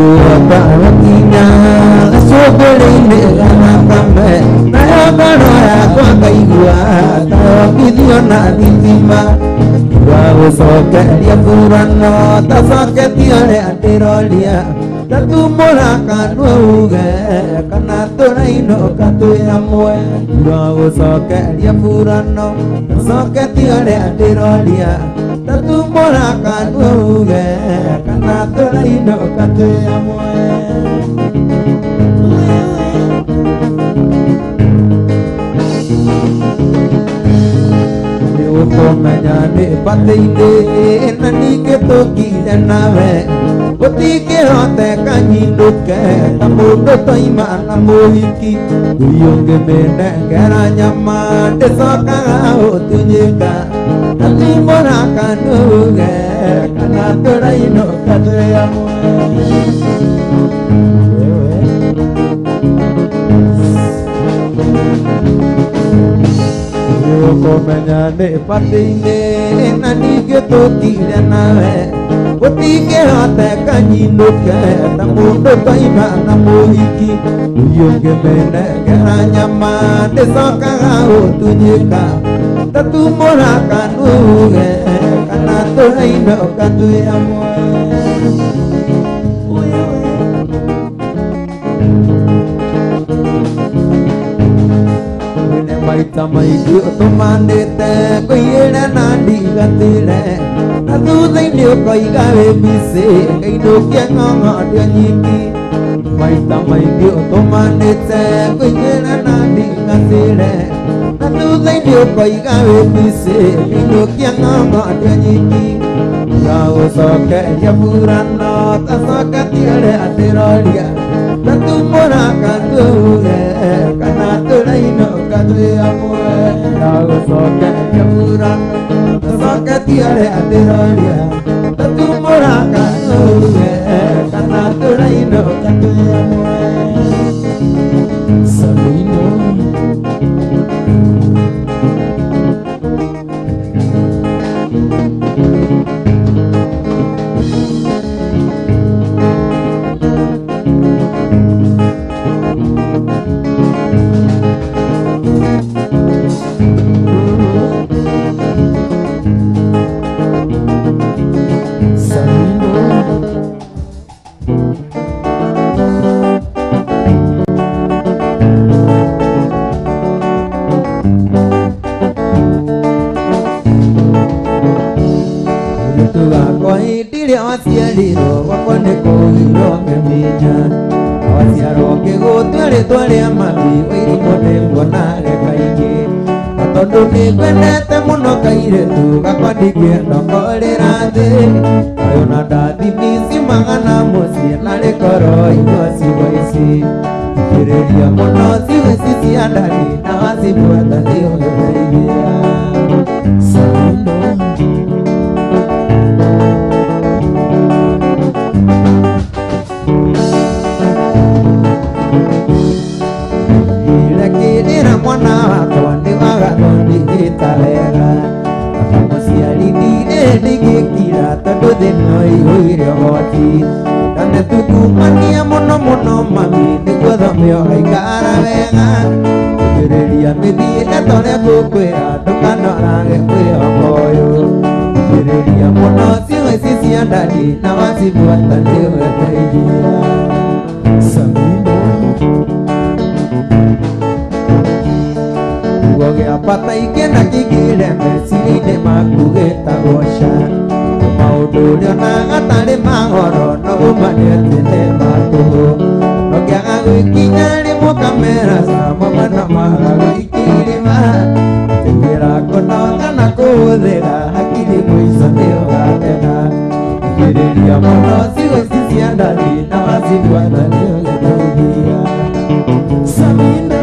Barakina, Soberine, Anakame, Nayabanora, Kwakaigua, Tawakidiona, Nitima, Wasoke, Yapurano, Tasaketiare, Antirolia, Tatumora, Kanuga, Kanatoraino, Katuyamoe, Wasoke, Yapurano, Tasaketiare, Antirolia, Tatumora, Kanuga, Kanatoraino, Katuyamoe. Komanyane patinde nani ke toki nave poti ke hote kanyiduke tamudo toima namuhiki uyonge mene keranyama desoka otunyika nani mora kanuge kanatoraino katuyamwe. Komanyane patinde nani ke toki nave poti ke hote kanyiduke tamudo toima namuhiki uyonge mene keranyama desoka otunyika tatumora kanuge kanatoraino katuyamwe. Maiki otomandete koyera nandi gatire atuthe ndio koigawe bise kaidokia ngongo nyiki maita maiki otomandete koyera nandi gatire atuthe ndio koigawe bise kaidokia ngongo nyiki Gao soke yapurano tasoka tiare atirolia tatumora kanure kanatoraino katuyamwe. Gao soke yapurano tasoka tiare atirolia tatumora kanure kanatoraino katuyamwe. Salino Wasiariro wakone kohiro ngeminya Wasiaro kego twere amabi Wairi mone mbonare kaingi Atondo ni kwendete muno kairetu Gakwandikie nokorera thi Ayona ndathi misi magana musi Nare koro igosi waisi Kireria muno siwesi siandani Na wasibuata thiyo gereia Saluno mwana wakwa nĩ wagathondithĩtalega akamuciarithire ndigĩkira tondũ thĩno ihũire ũhoti nane tukumania mũno mũno mami nĩguo thomio gaikara wega kũgĩrĩria mĩthiĩre torĩa ngũkwĩra ndũkanorage kwĩhoka ũyũ kũgĩrĩria mũno ciugo ici cia ndani na wacibuata nĩũgeteithia Samino Gogea pata ikena kigire mesirine makugeta gosha Maudurio na gatari mahoro no umanete ne matuhu Nogea guikinyari mukamera sama mana maga guikirima Tekira konoga na kuhuthira hakiri muiso nio gatena Ikiriria mono sigo sisi andali na wasibuata nio getugia Samina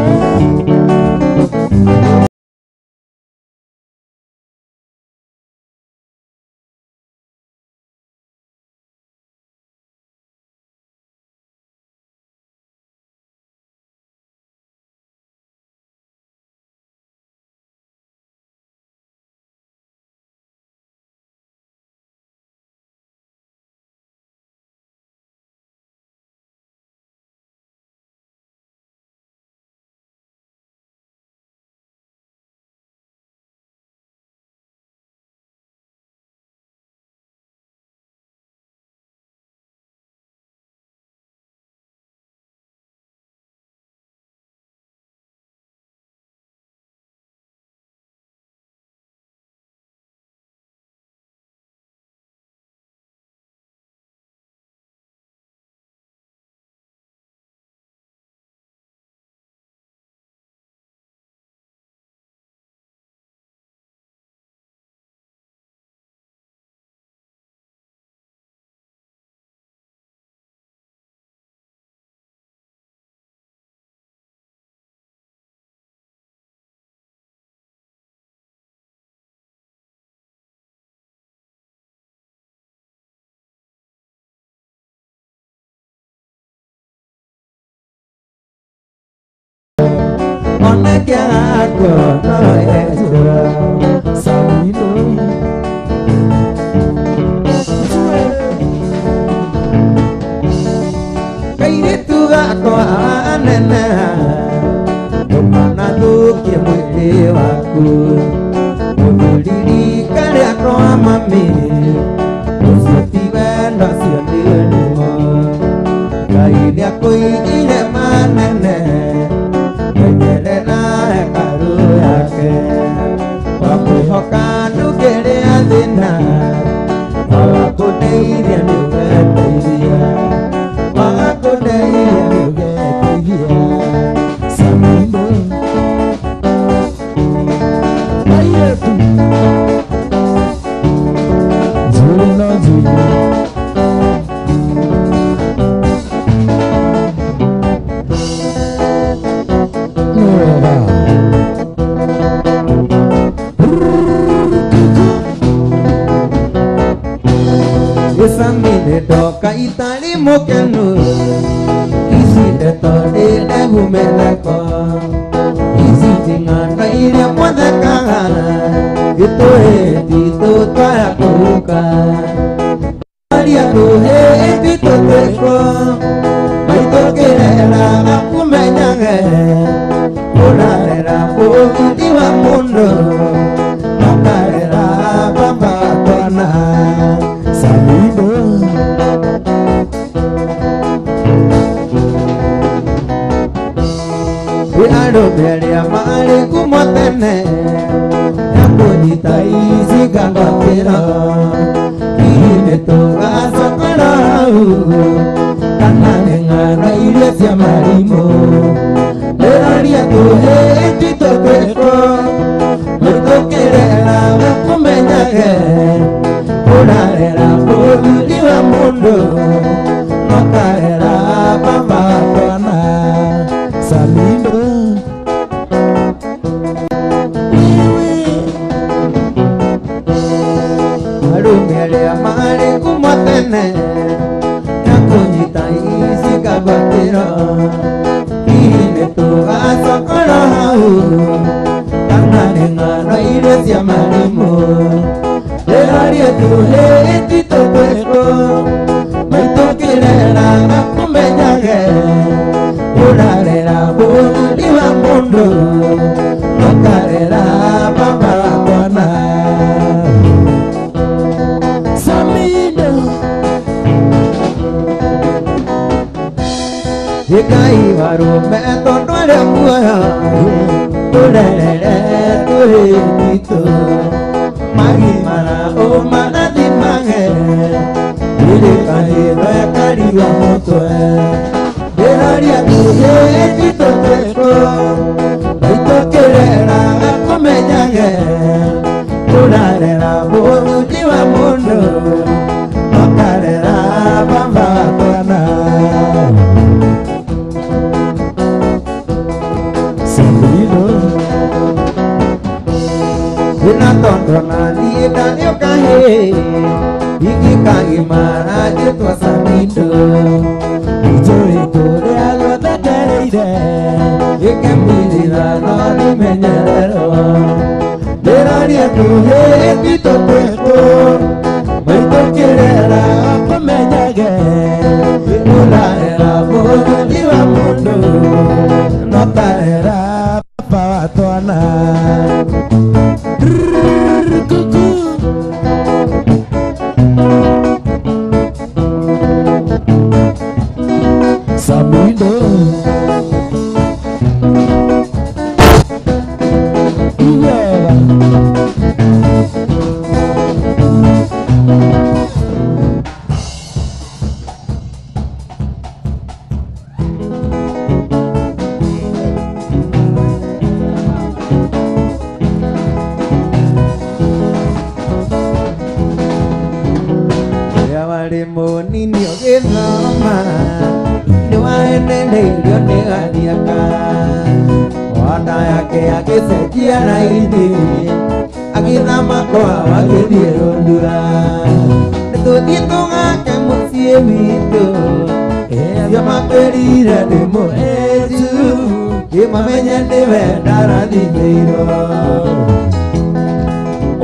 imamenye ndiwe ndarathimirwo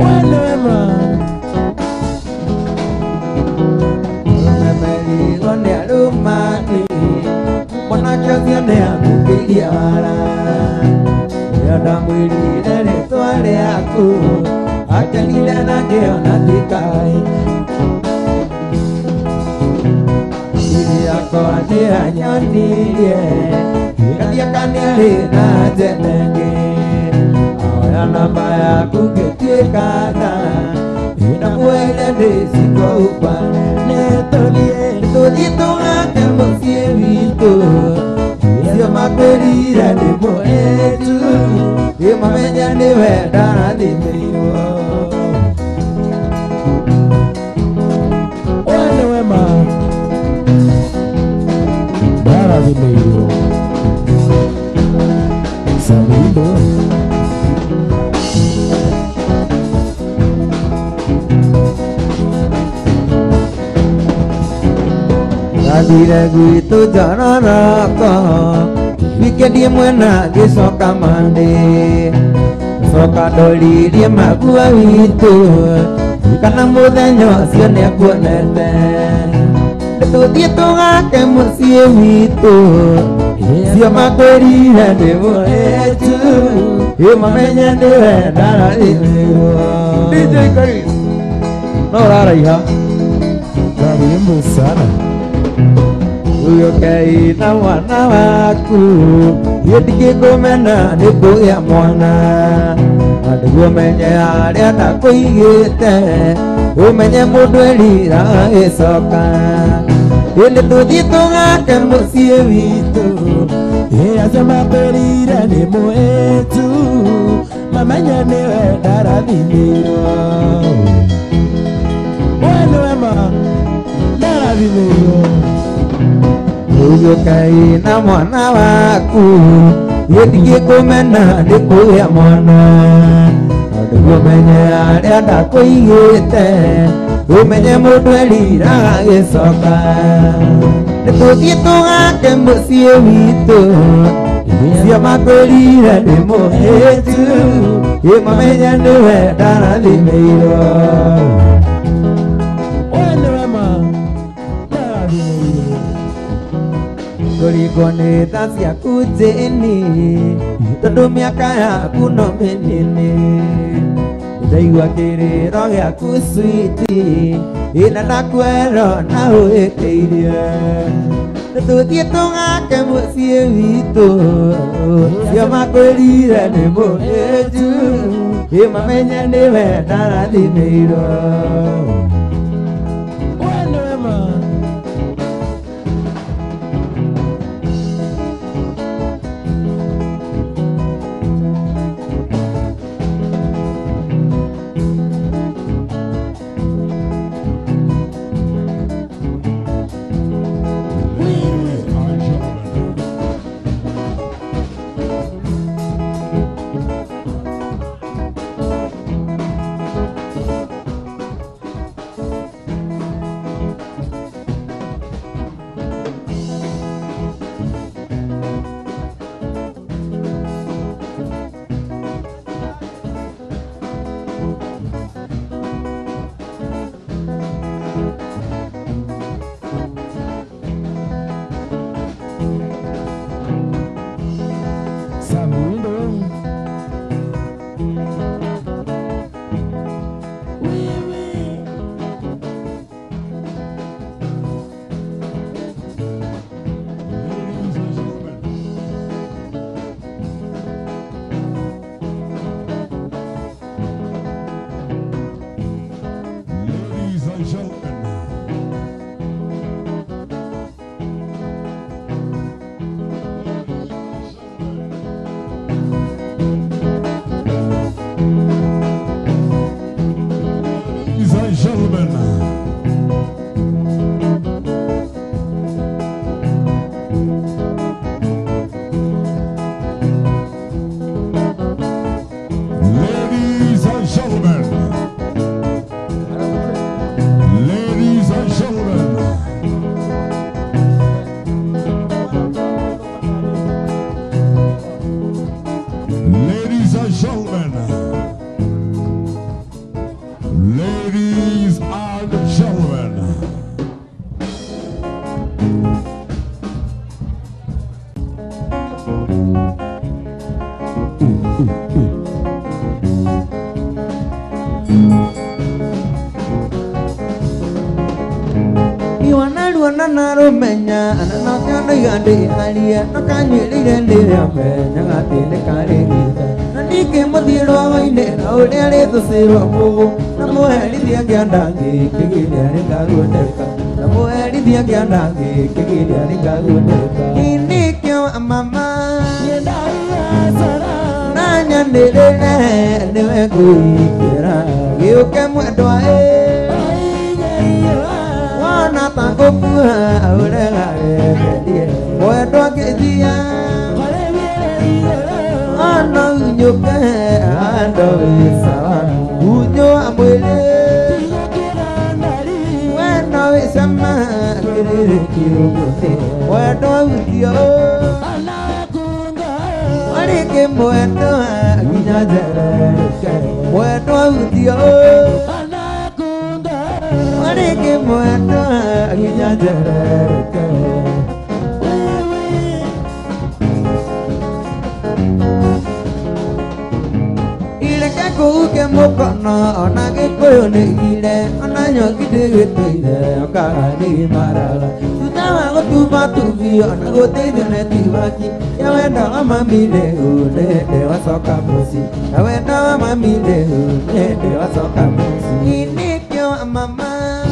wanema unamerigwo nĩ arũmani mwanake ũcio nĩ akũngĩirie wara rĩrĩa ndamwĩrire rĩtwa rĩaku akenire na ngĩona ndikai yakwa nĩ anyonirie karia kanĩarĩ na njenenge oya namba yaku ngĩtuĩkana ndamwĩre ndĩcikoupa nĩtũthiĩ tũgake mũciĩ witũ icio makwĩrire nĩ mũhĩtu imamenye nĩwe ndarathimĩirwo wanewema ndarathimĩirwo Sabido Gathire gwitũ Njonoroko wikendi ĩmwe na ngĩcoka Mande coka ndoririe magua witũ kana mũthenya ũcio nĩekuonete tũthiĩ tũgake mũciĩ witũ cio makwĩrire nĩ mũhĩtu imamenye nĩwe ndarathimĩirwo DJ Chris no ũraraiha karibu sana uyo Ngai na mwana waku ndingĩkũmena nĩ kũgĩa mwana na nĩguo menye harĩa ndakũigĩte ũmenye mũndũ eriraga gĩcoka ĩndĩ tũthiĩ tũgake mũciĩ witũ acio makwĩrire nĩ mũhĩtu mamenye nĩwe ndarathimĩirwo wenewema ndarathimĩirwo uyo Ngai na mwana waku ndingĩkũmena nĩ kũgĩa mwana nĩguo menye harĩa ndakũigĩte ũmenye mũndũ eriraga gĩcoka nĩtũthiĩ tũgake mũciĩ witũ cio makwĩrire nĩ mũhĩtu imamenye nĩwe ndarathimĩirwo wenewema ndarathimĩirwo kũringwo nĩ tha ciaku njĩni tondũ mĩaka yaku no mĩnini ndaigua kĩrĩro gĩaku switi ĩna nakwero na wĩkĩirie nĩtũthiĩ tũgake mũciĩ witũ cio makwĩrire nĩ mũhĩtu imamenye nĩwe ndarathimĩirwo nó cho nó gần đi ai đi nó cá nhị đi đến đi làm về nó ngã tiền để cá đi nó đi kiếm một tiền đó vậy để nó để tôi xây vào phố nó mua đi tiền kia đang gì cái gì để đi cá luôn để cả nó mua đi tiền kia đang gì cái gì để đi cá luôn để cả ini kêu mama na nhân để nè để cười ra yêu cái mũi đói na ta có mưa ở đây là để mũi đói cái gì nó nhục cái đời sao nhớ mũi quen nói xem cái đi chiều quen nói chiều đi cái mũi đó khi nhà dễ quen nói chiều đi cái mũi đó khi nhà dễ cô cái một con nó na cái cô này đi nó nhớ cái đứa tuổi đấy cả đi mà ra tu ta mà có tu ba tu vi nó có thể được này tu ba chi ya về đó mà mi để vào sao cả bớt gì ya về đó mà mi để vào sao cả bớt gì ini kêu mama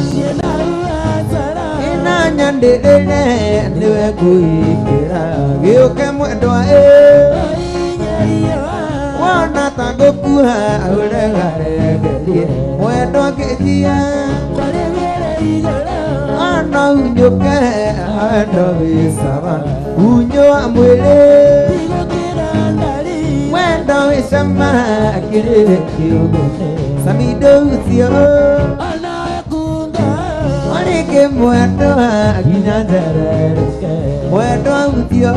ina nhan để để kui kira kêu cái mũi đói na ta có cua ở đây là để đi mua đó cái gì nó nhục cái đời sao nhớ mùi lên quen đời xem mà kia chiều sao mi đâu chiều đi cái mua đó khi nhà dễ mua đó chiều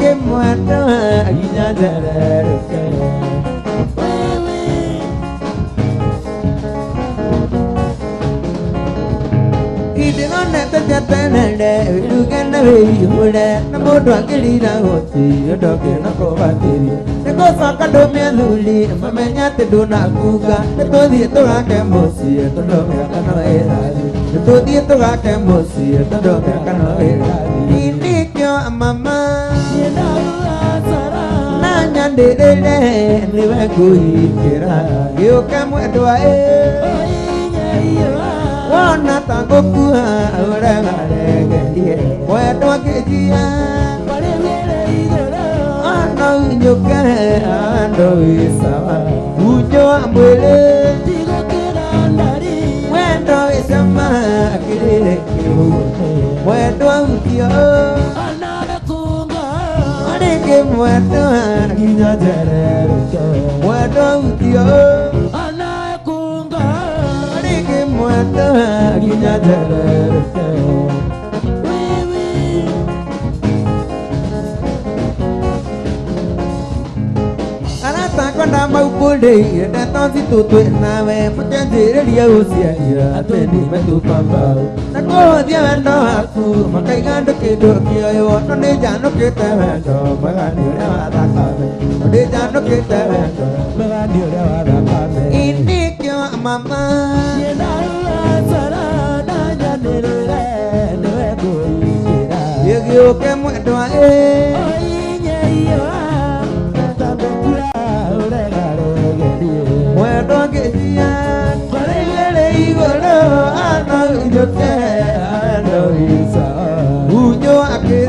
cái mũi đó khi nhà dễ đi nó nè ta chặt tên này để đưa cái nó về hồi để nó mua đoàn cái đi ra hồ thì đó kia nó có bao tiền nó có sao cả đôi mẹ lùi mà mẹ nhát thì đôi nặng cuca tôi thì tôi ra cái một xì tôi đôi mẹ cái nó ấy ra tôi thì tôi ra cái một xì tôi đôi mẹ cái nó ấy ra đi kêu mama na nhan để để cười kira yêu cái mũi đói na ta có cua ở đây là để đi mũi đói cái gì nó nhục cái đời sao nhớ mũi lên quen rồi xem mà cái đi mũi đói kia cái mũi đó khi nhà dễ mũi đó kia đi cái mũi đó khi nhà dễ ta con đã mau cô đi đã to gì tụt tuổi nào về mất cái gì để điều gì à tuổi đi mới tụt toàn vào nó có gì anh đó hạt phù mà cái gan đó kia được kia nó đi trả nó kia tay về rồi mới là điều đó là ta cần nó đi trả nó kia tay về rồi mới là điều đó là ta cần ini kêu mama yêu cái mũi đói mũi đói cái gì lấy gọi đó nó được cái đời sao nhớ cái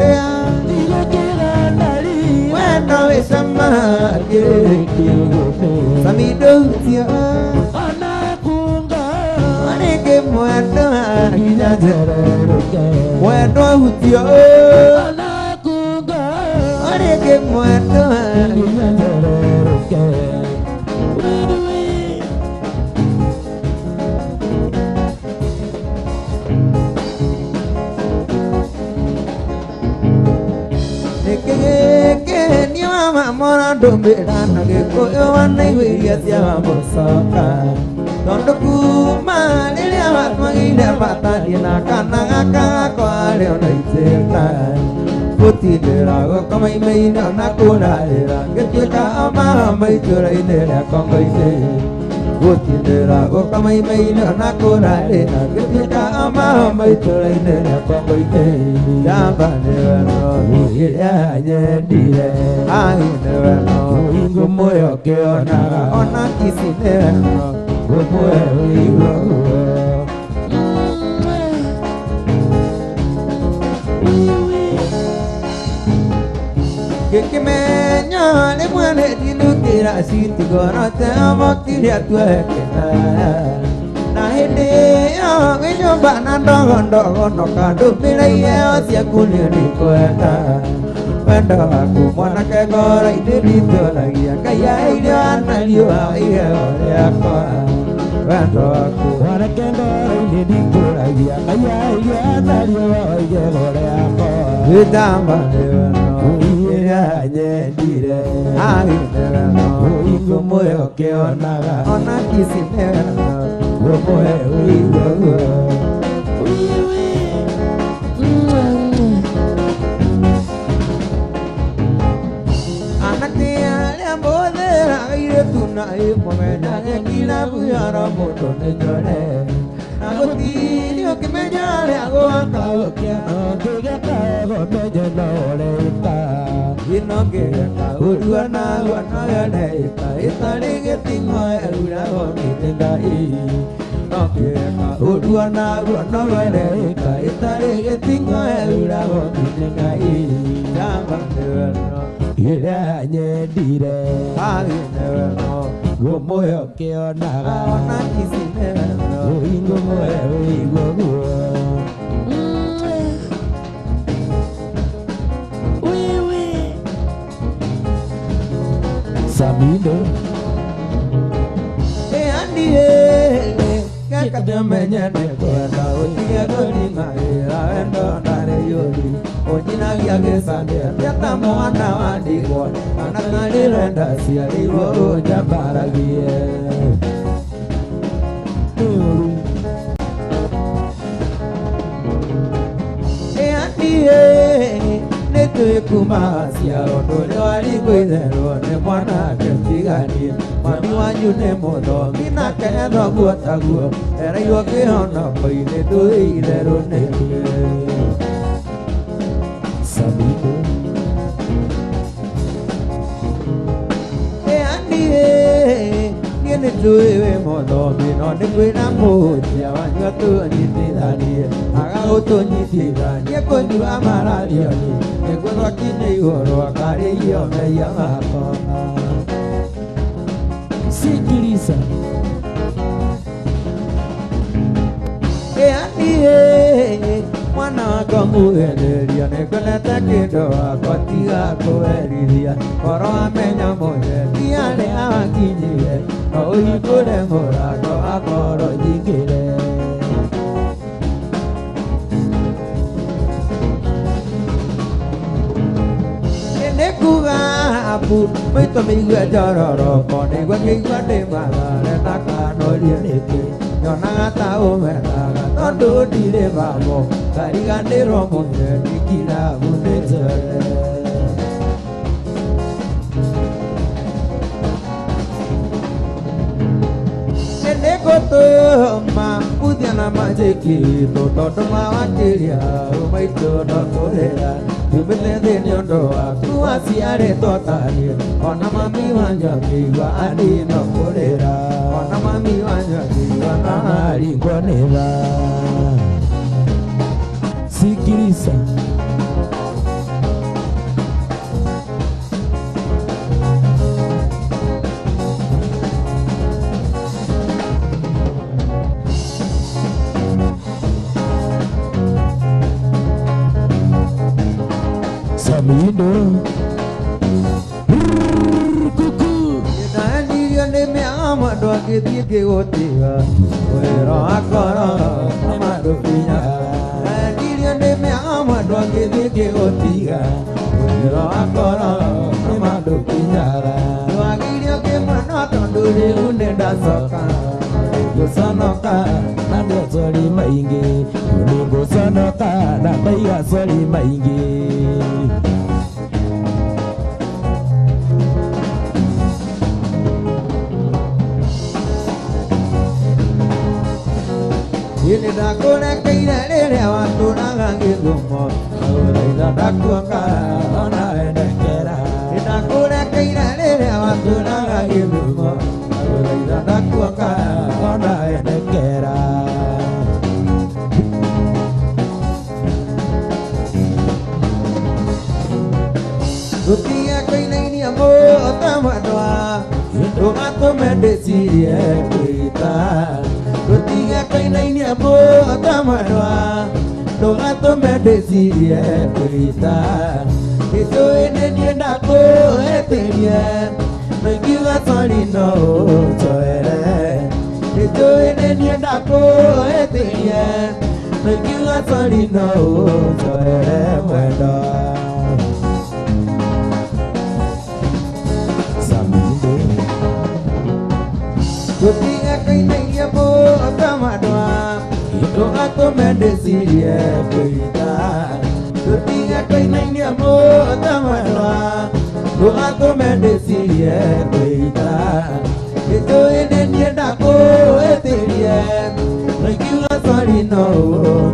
quen đời xem mà kia sao mi đâu chia đi cái mũi đó khi nhà dễ mũi đó chia đi cái mũi đó khi nhà dễ cái nếu mà mora đom bị đàn cái cô yêu anh ấy vì dia siapa bersaka don doku ma để mà mangi để bata di nakana ngaka ko leo nei cerita putih dera ko mai mai na ko na dera cái chuyện cả mà mai chơi đây để con bây giờ Utindera okamai mai na korale na gita ama mai tolai ne komai te jamba ne no ya nye dire ai ne no gumoyo ke ona kisi ne no gumoyo que me ñale muere di lutera si ti gorate amoti ya tue que na hede ya me yo bana ndo no kando mira ya si akuli ni kwenda kwenda ku mwana ke gora ide di tola ya kaya ile ana liyo ya ya kwa kwenda ku mwana ke gora ide di tola ya kaya ile ana liyo ya ya kwa vidamba ya nye dire ai no ingo moyo ke ona kisi ne no moyo anake ale ambodera ire tuna e pomena ke kila buyara moto ne jore agoti dio ke me nyale ago aka ke no ke ka go me jore ta ino ke ka uruana wana ya dai ta itare ke tingo ura ho mi tenga I no ke ka uruana wana ya dai ta itare ke tingo ura ho mi tenga I jamba no ira nye dire ai ne no go moyo ke ona kisi ne no ingo moyo ingo Samido andi kakadamenya ne kona otia goli mai ando ndare yori ojina yage sande yata mwana wandi ko anakali renda sia iwo jambaragie andi Neto kumasia ondo wali kwezero ne mwana ketigani mami wanyu ne modo mina kero guataguo era yo ke ona koine do ilero ne Sabido andi niene doe modo mino ne kwena moja wanyu to nyitidani aga oto nyitidani ko ni amara dioni Ego kine yoro akari yo me yamako Sikiliza andi mwana kamueleria nekole takindo akotiga kueriria koro amenya moje tiane akinyiye oikure morago akoro jikire Kuga apu mito migwe jororo kone gwake gwade mala taka no lieke yona ta o mera tondo dire babo kariga ndero monde dikira bunezere Nekoto ma udiana majeki to to ma wakiria umaito no torera Yubile de nyondo aku asiare totali Ona mami wanja miwa adi no korera Ona mami wanja miwa na ari konera Sikiliza Samido Kuku Yedani yone me amado Kiti otiga Oero akoro Amado pinya Yedani yone me amado Kiti otiga Oero akoro Amado pinya Wagirio ke manato Duri unde da soka Gosanoka Nando soli maingi Gosanoka Nabaya soli maingi Nida kona kaina lele watu nangangi gumo Aulaida dakuanga ona endekera Nida kona kaina lele watu nangangi gumo Aulaida dakuanga ona endekera Rutia kaina ini amo otamadwa Domato mendesirie kita Rutia kaina ini amo otamadwa Domato mendesirie kita Itu ini nienda ko eterie Mengiwa solino soere Itu ini nienda ko eterie Mengiwa solino soere mwendo Rutia kaina ini amo otamadwa Domato mendesirie kita Rutia kaina ini amo otamadwa Domato mendesirie kita Itu ini nienda ko eterie Mengiwa solino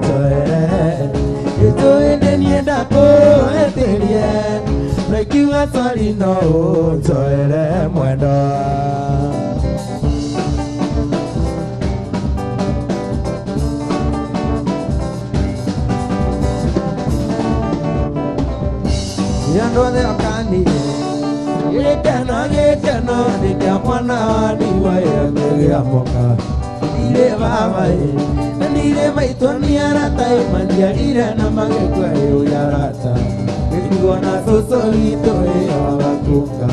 soere Itu ini nienda ko eterie Mengiwa solino soere mwendo Yando de akani Yekano Nika mwana Niwa ya moka Nire baba Nire maitoni arata Mandia ire na magekwa yo yarata Nikigona soso ito wakunga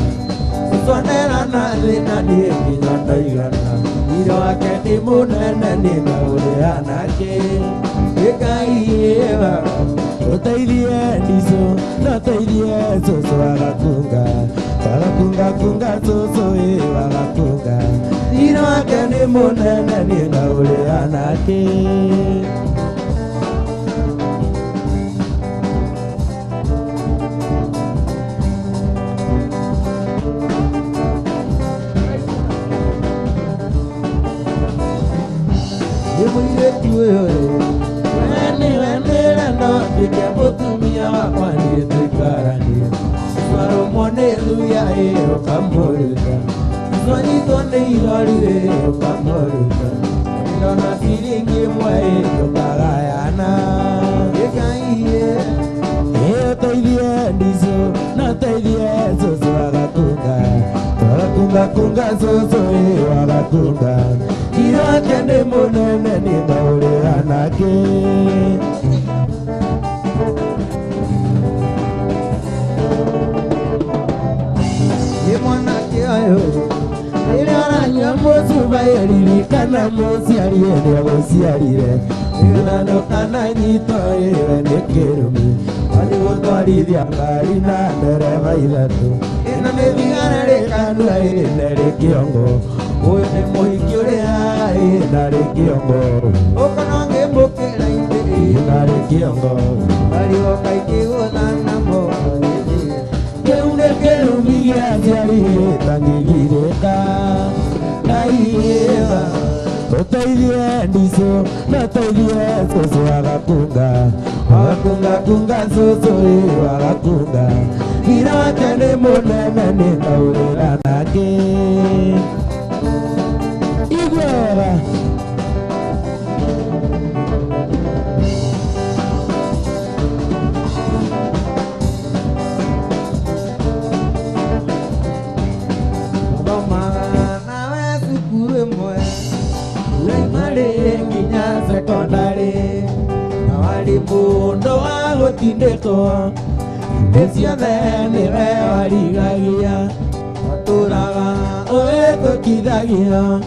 Sonera na lina Niki nyanda igana Niro akeni munene Nina ule anake Yekaiye Otailie ndizo, notailie soso wagakunga kunga soso wagakunga Nino akeni munene nina ule anake Yemwile tuwe Ike botumia wakwani tukarani Swaro mone luya kamorika Swani tonde ilorire kamorika Nona filingi mwae tukagayana Eka iye Toilie ndizo Na toilie soso wagakunga Kunga soso wagakunga Iro akende monene nina ule anake Ayo, ina nyamosu bayari kana mosi ariye mosi ariye ina no kana nyito ire nekerumi ali wotari diangari na ndere bailatu ina ne bigana re kanu ire re kiongo oyo ne mohikiore ai na re kiongo okanange mbokera inde ina re kiongo ali wakaiki onana mo Kerumi ya jari tangireka Naieva Otailie ndiso Notailie soso wagakunga Kunga soso wagakunga Ira kene monene nina urela nake Igwera Mundo hago tindeto Decía de neve varigagia Maturaga oeto kidagia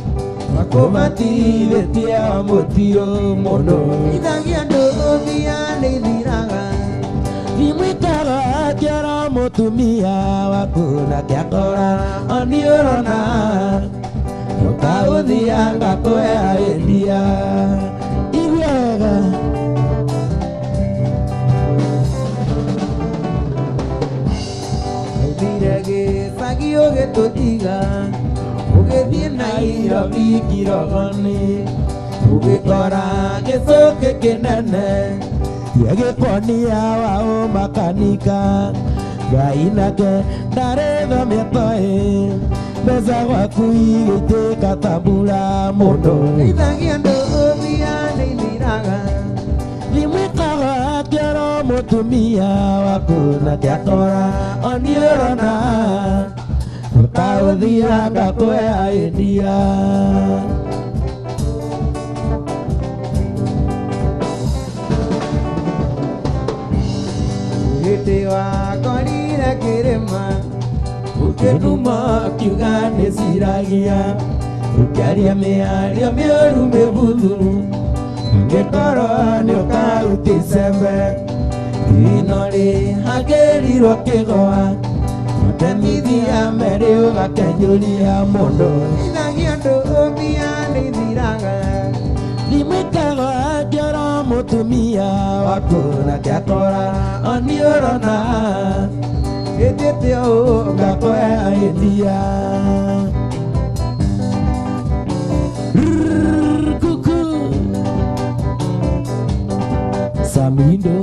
Makomati de tia motiro mono Kidagia no viane diraga Imitaga tiara motumia Wakuna kiakora oniorona Nokao dianga koea endia Iwiaga Sagio que tu diga, o que viene ahí a Vikirogani, ugikora gicuki kinene gĩkonia wa makanika Ngai nake ndarĩthomia toĩ mbeca gwaku igĩitĩka ta mbura mũndũ ithagia andũ ũthia nĩithiraga Limwĩkaga kĩoro mũtumia waku nake akora oni ũrona ũtaũthianga kwea endia hĩndĩ wakorire kĩrĩma ũkĩnuma kiuga nĩciragia ũkĩaria mĩario mĩũru mĩbuthu ngĩkorwo nĩũkaruta icembe ino rĩ hangĩrirwo kĩgwa mũtemithia merĩ ũgakenyũria mũndũ ithagia andũ mbia nĩithiraga Limwĩkaga kĩoro mũtumia waku nake akora oni ũrona ĩtĩte ũũ ngakwea endia Kuku Samindo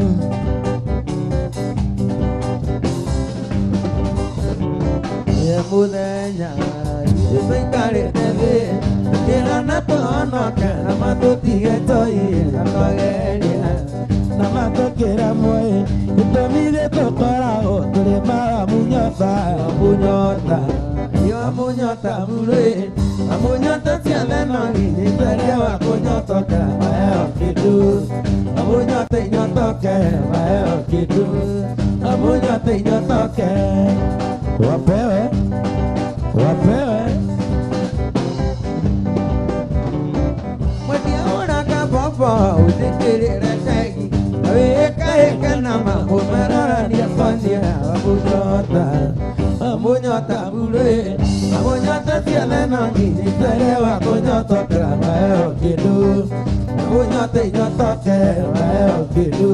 mũthenya tũikarĩte thĩ kĩrana tũhonoke na matũtige toĩ akageria na matũkĩra muoĩ gĩtũmi gĩtũkoragwo tũrĩ mamunyota munyota yo munyota murĩ amunyota ciothe no githĩtharia wa kũnyotoka mayo kĩndũ amunyota inyotoke mayo kĩndũ amunyota inyotoke wapewe mwendia ũraka bobo ũthikĩrĩre tegi wĩkahĩka na mambo marorania konia amunyota murĩ amunyota ciothe no githĩtharia wa kũnyotoka mayo kĩndũ amunyota inyotoke mayo kĩndũ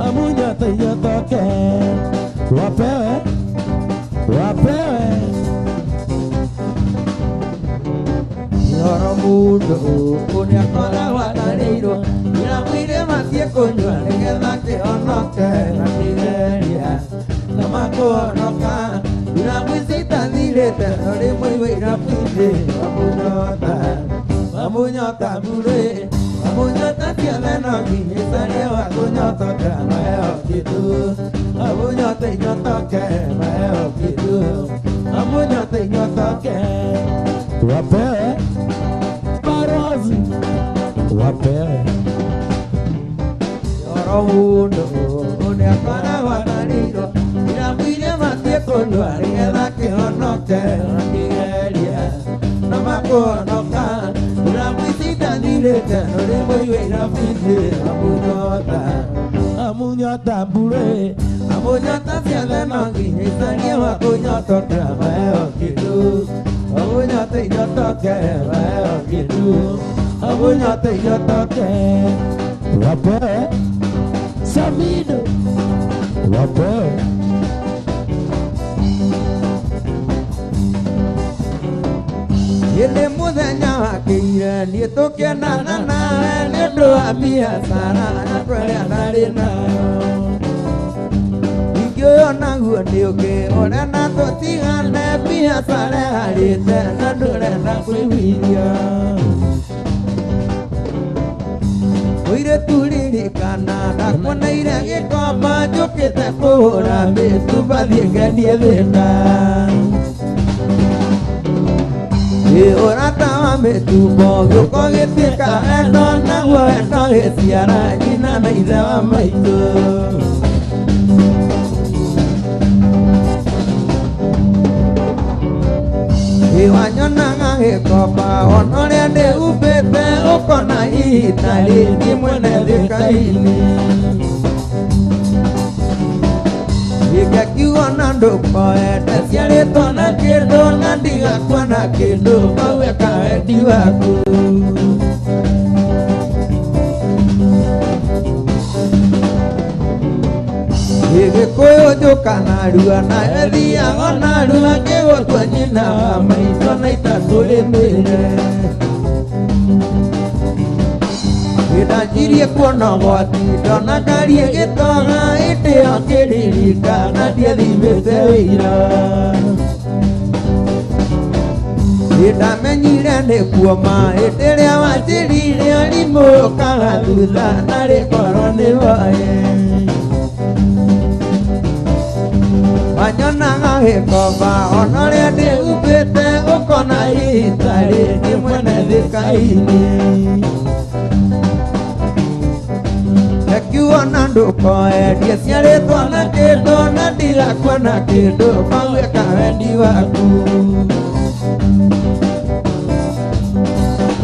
amunyota inyotoke wapewe Yoro mundo ũrĩa akoragwo atarĩirwo nĩamwĩire matie kũnyua nĩgetha kĩhonoke na kĩgeria na makũhonoka nĩamwĩcita thirĩte rĩmwe wĩra bindĩ amunyota mburĩ amunyota ciothe no nginyĩcarie wa kũnyotoka mayo kĩndũ amunyota inyotoke mayo kĩndũ amunyota inyotoke wapewe barozi wapewe Yoro mundo ũrĩa akoragwo atarĩirwo nĩamwĩire matie kũnyua nĩgetha kĩhonoke na kĩgeria na makũhonoka nĩamwĩcita thirĩte rĩmwe wĩra bindĩ amunyota mburĩ amunyota ciothe no nginyĩcarie wa kũnyotoka mayo kĩndũ amunyota inyotoke mayo kĩndũ amunyota inyotoke wapewe Samido wapewe Hĩndĩ mũthenya wakĩire niĩ tũkĩonana nawe nĩũndũ wa biacara na tũrĩa narĩ nayo ningĩ ũyũ naguo nĩ ũngĩ ũrenda tũtigane biacara ĩharĩte na ndũrenda kwĩwithia mũirĩtu ririkana ndakuoneire gĩkomba njũkĩte kũhũra mĩtumba thiĩ ngendie thĩna ũrata wa mĩtumbo gĩũko gĩtuĩka endo naguo endo gĩciara nyina na ithe wa maitũ wanyonaga gĩkomba ona ũrĩa ndĩhumbĩte ũkona ihinda rĩngĩ mwene thĩka-inĩ gĩgakiugo na ndũkoende ciarĩtwo na kĩndũ na ndigakua na kĩndũ maweka wendi waku gĩgĩkũyũ njũka narua nawe thiaga narua kĩgũtua nyina wa maitho na itatũ rĩmĩre Ita jiri kuona wati dona kari getoga ite akeririka na dia thibete wira Ita menyire ne kuoma ite ria wachirire arimo kaga thutha na rikoro ni wae Anyona gagikoba onoria ndi ubite ukona itari ni mwene thikaini Kiona ndukoe dia ciare twana kindo na ndigakwa na kindo pawe kawendi waku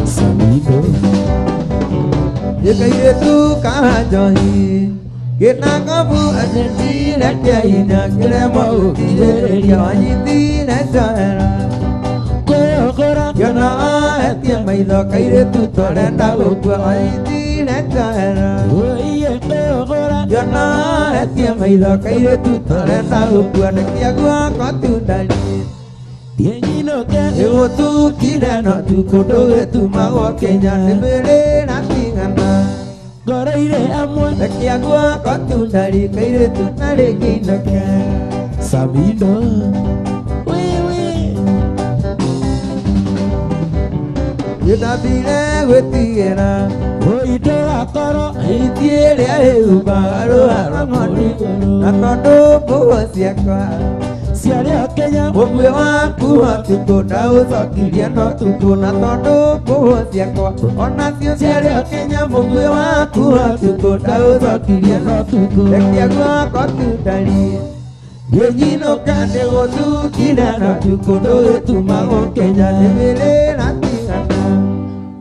Samido Yekaire tu kajohi Kita kabu ajenti na kiaina kile mau kijeria wajiti na jara Kora Yona etia maido kaire tu torenda gukua wajiti na jara Oye kora Yona etia maido kaire tu torenda gukua na kiagua kotundali Tienino ke Ego tu kira no tu kodoge tu mago Kenya nebere na tingana Kora ire amwa Kiagua kotundali kaire tu nare kinoke Samido Wewe Yutabire wetiera Oito akoro Itiere aeuba aro moni Natondo puho siakwa Siare Kenya Omwe waku hatuko na usokiria no tuko Natondo puho siakwa Ona sio siare Kenya Omwe waku hatuko na usokiria no tuko Ekiagua kotundali Yenyino kande gotu kina no tuko Doe tumago Kenya nebele na tingana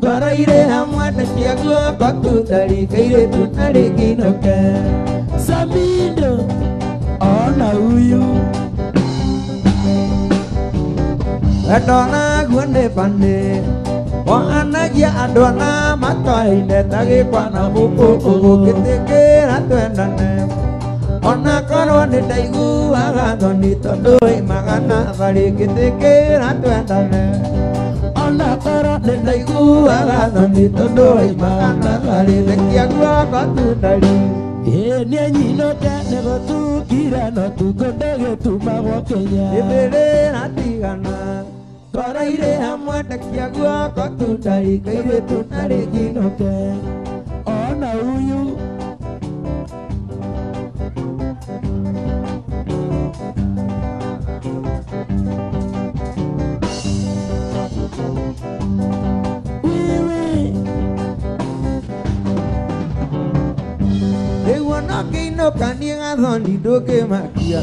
Kora ire hamwa na kiagua kotundali Kaire tunari kinoke Samido Ona uyu Adona gwende pande Wanagia adona matoine Tagi kwa na muko ugo kitike ratwendane Ona koro ni daigu agadoni Tondoi magana vari kitike ratwendane Ona koro ni daigu agadoni Tondoi magana vari Lekiagua kotundali Nianyino ke nego tu kira no tu kodege tu mago Kenya Ibere natigana Kora ire hamwe tekiagua kotundali Kaire tunari kinoke Ona uyu Kino kaniga thoni nduke makia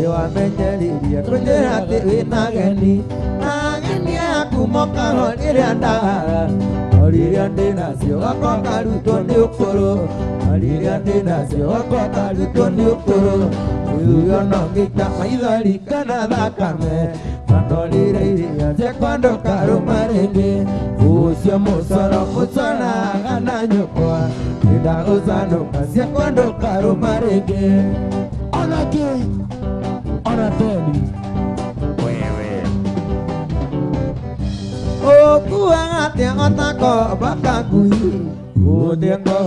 Ewa menyeriria kunjera ati wina geni Ageni aku moka horiria ndahara Horiria ndinacio wakwa karutwo ni ukuru Horiria ndinacio wakwa karutwo ni ukuru Uyu no ngita maithori kana thakame Manorire iria sekwando karuma ringi Ucio mucoro mucoraga na nyukwa Ndaguzanuka sekwando karuma ringi Ona ke Ona teni Okuanga tiangota ko bakagui Udengo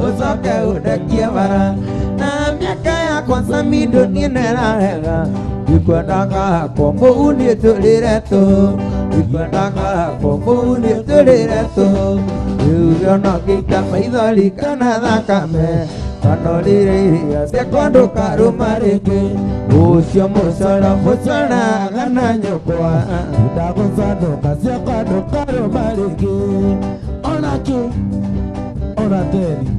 usoke udekia bara Na miaka ya kwa Samido nienera hega Ikwendanga kwa muuni tulire tu Ikwendanga kwa muuni tulire tu Yuyo no kita maithori kana thakame Kanorire iria sekwando karuma ringi Ucio mucoro mucoraga na nyukwa Ndaguzanuka sekwando karuma ringi Ona ke Ona teni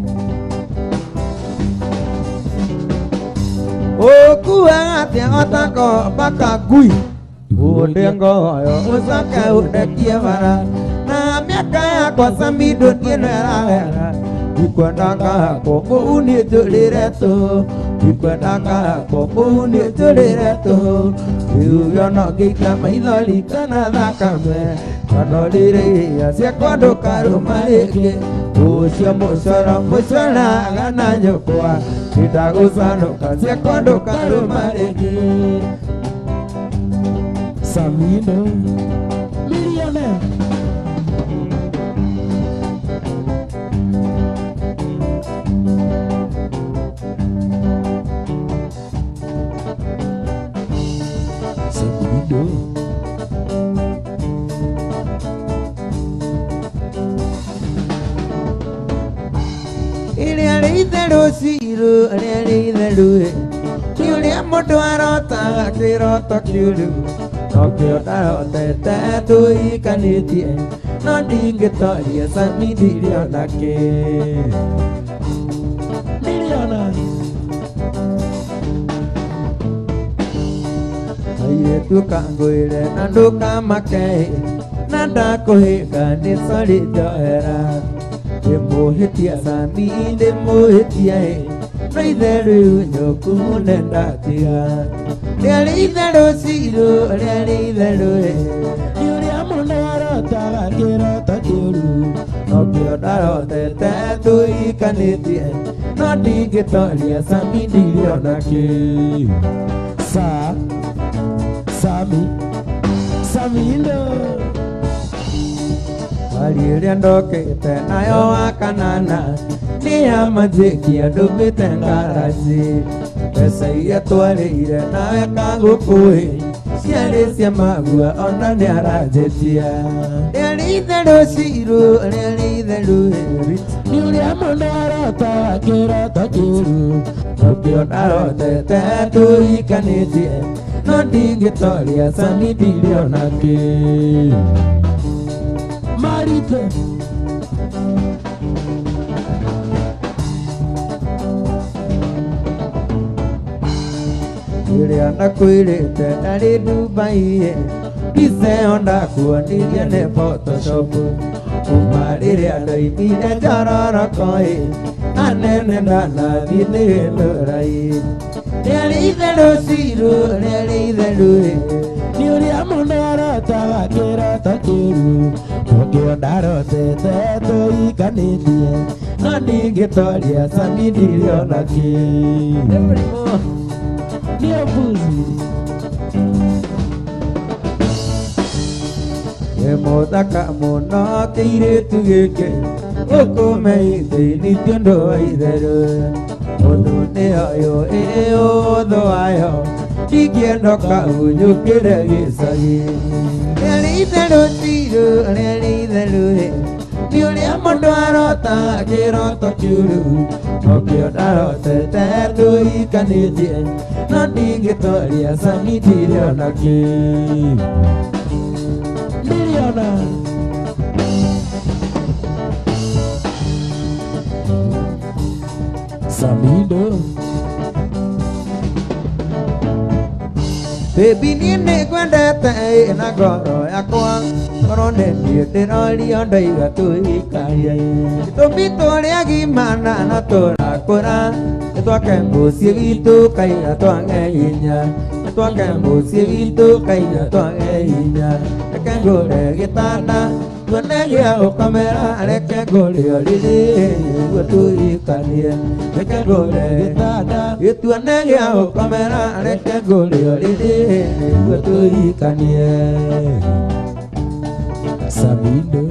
Okuanga tiangota ko bakagui Udengo usoke udekia bara Na miaka ya kwa Samido nienera hega Ikwendanga kwa muuni tulire tu Ikwendanga kwa muuni tulire tu Yuyo no ngita maithori kana thakame Kanorire iria sekwando karuma ringi Ucio mucoro mucoraga na nyukwa Ndaguzanuka sekwando karuma ringi Samido Millionaire Samido. Ilialidalo siro, ilialidalo. Yulia motuarota, kirota kiulu. Nokiota tete tu ikaniti. Nodingetoria Samidio nake. Liliana. Aye tu kangoire nanduka make. Nada kohega ni solido era. Demohitia Sami, demohitia. Reideru nyoku nendatia. Realizaro siro, realizaro. Yulia monarota, kirota kiulu. Nokiota tete tu ikaniti. Nodingetoria Samidio nake. Samido. Aliendo kete nayo akanana ni amaziki adubite ngarazi pesa yatwalire nawe kagukui siale sia magua ona ni arajetia elidero siru elidero Yulia monarota, kirota kiulu. Nokiota tete tu ikaniti nodingetoria Samidio nake. Marite. Iliana kuilete nari Dubai. Bise onda kuaniria ne Photoshop. Umarire adaimire jarara koi. Anene nana vine lorai. Elidero siru, elidero. Yulia monarota, kirota kiulu. Nokiota tete tu ikaniti. Nodingetoria Samidio nake. Nio puzi. Emodaka mono keiretu geke. Okome ni tiondo aidero. Odune ayo odo ayo. Ikiendo ka unyukire gisagi. Elidero tiro, elidero. Yulia motuarota, kirota kiulu. Nokiota tete tu ikaniti. Nodingetoria Samidio nake. Liliana. Samido. Baby nini kwendete na ngoro yakwa ngoro nĩndiĩtĩrori ondaiga tũikarie gĩtũmi tũrĩa gimana na tũrakũra nĩtwake mũciĩ witũ kaiga twage hinya nĩtwake mũciĩ witũ kaiga twage hinya reke ngũre gĩtanda tuone gĩa gũkomera reke ngũre ũrĩrĩ nĩguo tũikanie reke ngũre gĩtanda gĩtuone gĩa gũkomera reke ngũre ũrĩrĩ nĩguo tũikanie. Samido.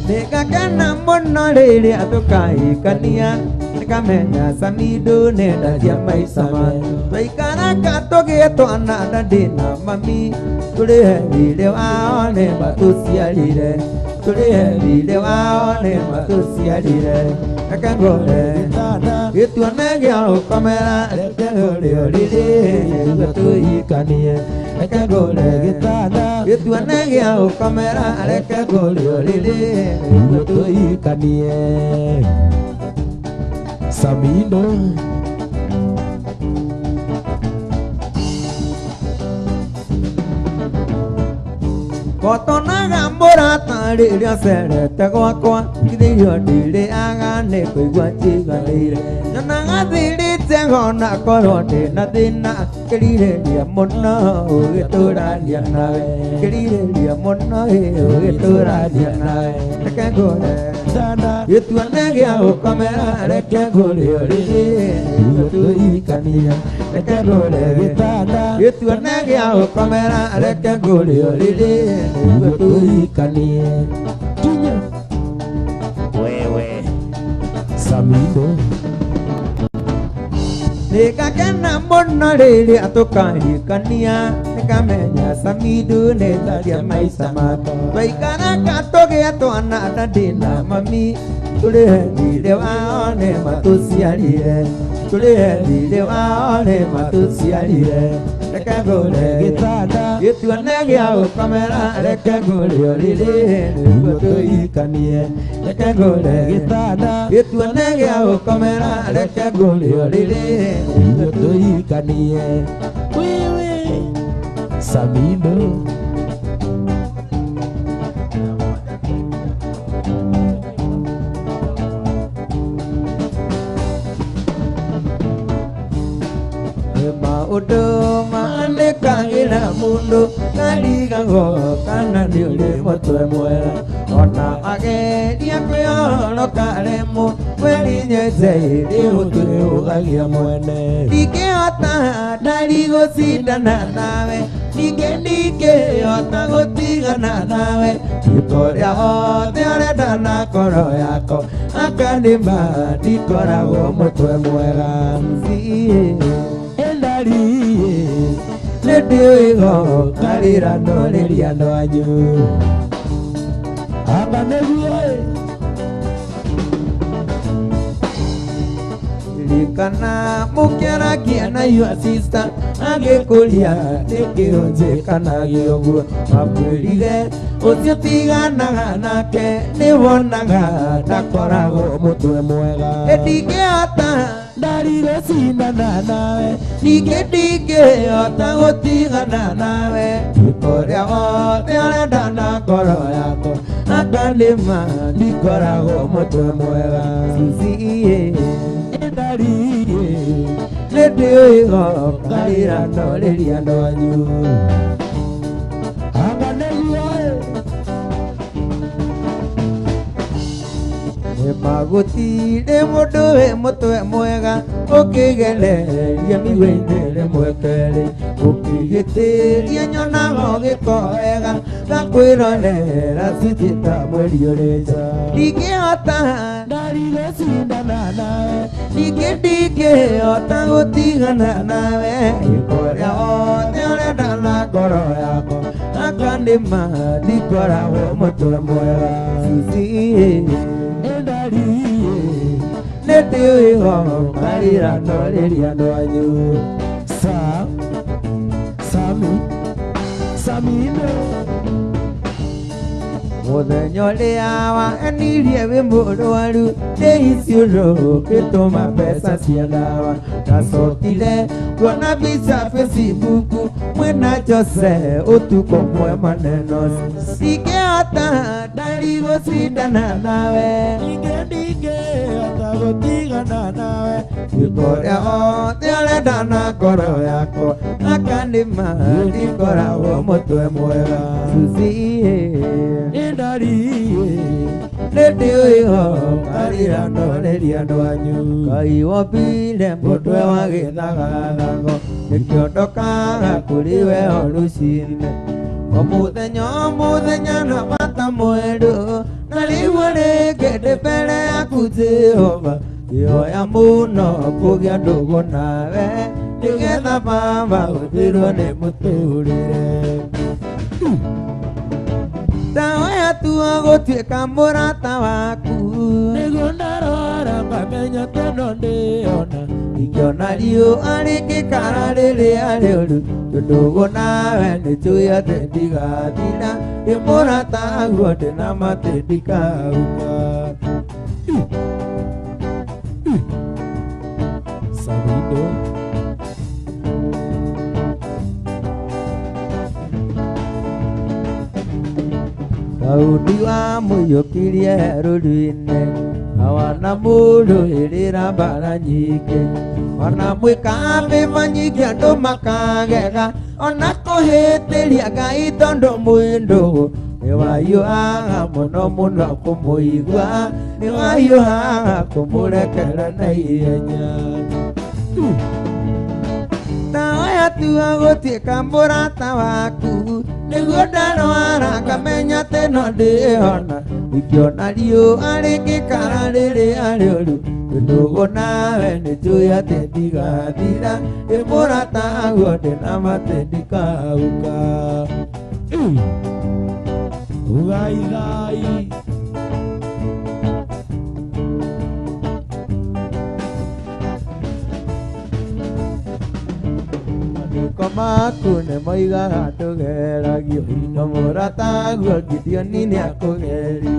Nikakena mũno rĩrĩa tũkahikania nikamenya Samido nendagia maica mayo twaikaraga tũgĩe twana na ndĩna mami tũrĩhe thirĩ wao nĩ matũciarire tũrĩhe thirĩ wao nĩ matũciarire reke ngũre gĩtuone gĩa gũkomera reke ngũre ũrĩrĩ nĩguo tũikanie reke ngũre gĩtanda gĩtuone gĩa gũkomera reke ngũre ũrĩrĩ nĩguo tũikanie. Samido. Kotonaga mũrata rĩrĩa cerete gwakwa ithĩyo ndirĩaga nĩ kũigua njiganĩire nyonaga thirĩte ngona korwo ndĩna thĩna kĩrirĩria mũno ũgĩtũrania nawe kĩrirĩria mũno ũgĩtũrania nawe reke ngũre gĩtuone gĩa gũkomera reke ngũre ũrĩrĩ nĩguo tũikanie reke ngũre gĩtuone gĩa gũkomera reke ngũre ũrĩrĩ nĩguo tũikanie. Kinya. Samido nikakena muno rĩrĩa tũkahikania nikamenya Samido nĩ tharia maica makwa twaikaraga tũgĩa twana na ndĩna mami tũrĩhe thirĩ wao nĩ matũciarire tũrĩhe thirĩ wao nĩ matũciarire reke ngũre gĩtanda gĩtuane gĩa gũkomera reke ngũre ũrĩrĩ nĩguo tũhikanie reke ngũre gĩtanda gĩtuane gĩa gũkomera reke ngũre ũrĩrĩ nĩguo tũhikanie Wewe Samido maũndũ manĩkagĩra mũndũ karigagwo kana nĩ ũrĩ mũtwe mwega ona ageria kwĩhonoka rĩmwe kwĩrinyeteire gũtwĩũgagia mwene ndingĩhota ndari gũcindana nawe ningĩ ndingĩhota gũtigana nawe gĩtorĩa othe ũrenda na ngoro yakwa akanĩma ndikoragwo mũtwe mwega nĩndĩũĩho karĩra ndorĩria ndwanyu aba nĩguo ririkana mũkĩaragia na your sister agĩkũria nĩkĩhũnjĩkanagio ũguo makwĩrire ũcio tiganaga nake nĩwonaga ndakoragwo mũtwe mwega ndingĩhota ndarire cindana nawe ningĩ ndingĩhota gũtigana nawe gĩkorĩa wothe ũrenda na ngoro yakwa akanĩma ndikoragwo mũtwe mwega suciĩ ndarire nĩndĩũĩho karĩra ndorĩria ndwanyu aba nĩguo magũtirĩ mũndũ wĩ mũtwe mwega ũkĩgereria mĩgũa-inĩ rĩmwe kerĩ ũkĩgĩtĩria nyonago gĩko wega gakwĩrorera citĩta mweri ũrĩ nja ndingĩhota ndarire cindana nawe ningĩ ndingĩhota gũtigana nawe gĩkorĩa wothe ũrenda na ngoro yakwa akanĩma ndikoragwo mũtwe mwega suciĩ nĩndĩũĩho karĩra ndorĩria ndwanyu Samido mũthenya ũrĩa wanirie wĩ mũrwaru nĩ iciũrũkĩtũma mbeca cia ndawa ndacokire kuona mbica Facebook mwĩna Jose ũtukũ mwe maneno ndingĩhota ndari gũcindana nawe ningĩ ndingĩhota gũtigana nawe gĩkorĩa wothe ũrenda na ngoro yakwa akanĩma ndikoragwo mũtwe mwega suciĩ nĩndĩũĩho karĩra ndorĩria ndwanyu Ngai wombire mũtwe wa gĩthagathago nĩkĩondokaga kũrĩ we o rũcinĩ o mũthenya na bata mwerũ na rĩu rĩngĩ ndĩ mbere yaku Jehova ngĩhoya mũno kũgĩa ndũgũ nawe nĩgetha baba ũthirwo nĩ mũtũrĩre ndahoya tuo gũtuĩka mũrata waku nĩguo ndarwara ngamenya teno ndĩona ingĩona riũa rĩngĩkara rĩrĩa rĩũru tũndũgũ nawe nĩtũĩ atĩ ndigathira ndĩ mũrata guo ndĩna matĩ ndikauka Samido Daudi wa mũiyũkirie rũru-inĩ hawana mũndũ hĩrĩra mbara nyingĩ ona mwĩkambĩba nyingĩ andũ makagega ona kũhĩtĩria Ngai tondũ mwĩndũgũ nĩwaiyũhaga mũno mũno kũmũigua nĩwaiyũhaga kũmũrekera na ihenya ndahoya tuo gũtuĩka mũrata waku nĩguo ndarwara ngamenya teno ndĩhona ingĩona riũa rĩngĩkara rĩrĩa rĩũru Ndugu nawe ni juya tendiga dira Emora tangu tena matendika uka Ugai gai Koma kune moiga hatugeragio Emora tangu gidioni ni akugeri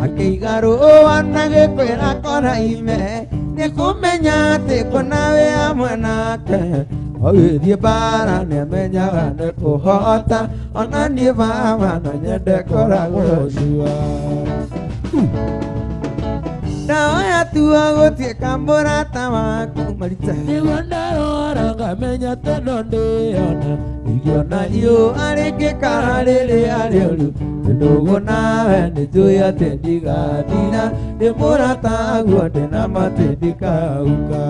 Akeigaru anage kwera kora ime Nikumenya tiko nawe amwe nake Ogithie bara niamenyaga nikuhota Ona nie baba no nyende koragwo cua Ndaoya tua gũtuĩka mũrata waku Marita Nĩguo ndarora ngamenya teno ndĩona Ingĩona riũa rĩngĩkara rĩrĩa rĩũru Ndugu nawe nĩnjũĩ atĩ ndigathira Ndĩ mũrata guo ndĩna matĩ ndikauka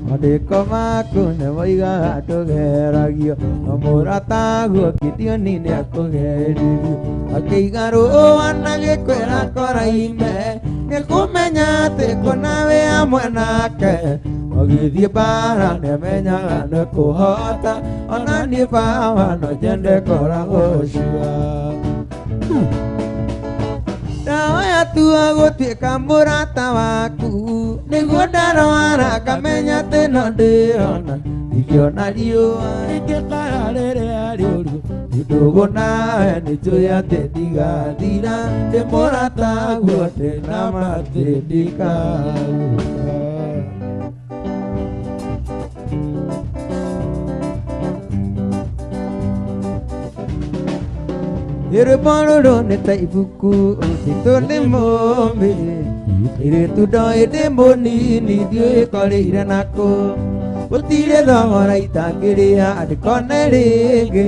Mandĩko maku nĩmoigaga ndũgeragio Na mũrata guo Gideoni nĩakũgeririo Akĩiga rũũa na gĩkwĩra koraime Nĩkũmenya atĩ kũ nawe amwe nake Ogĩthiĩ mbara nĩamenyaga nĩkũhota Ona niĩ baba no nyende koragwo cua Ndaoya tua gũtuĩka mũrata waku Nĩguo ndarwara ngamenya atĩ no ndĩona Ingĩona riũa rĩngĩkara rĩrĩa rĩũru Ndugu nawe nĩnjũĩ atĩ ndigathira Ndĩ mũrata guo ndĩna matĩ ndikauka Rwĩmbo rũrũ nĩ ta ibuku rĩtũ nĩ mũmbi Irĩtu ndoĩ ndĩ mũnini ndiũĩ korĩire nakũ Gũtirĩ thogora itangĩrĩha ndĩkone rĩngĩ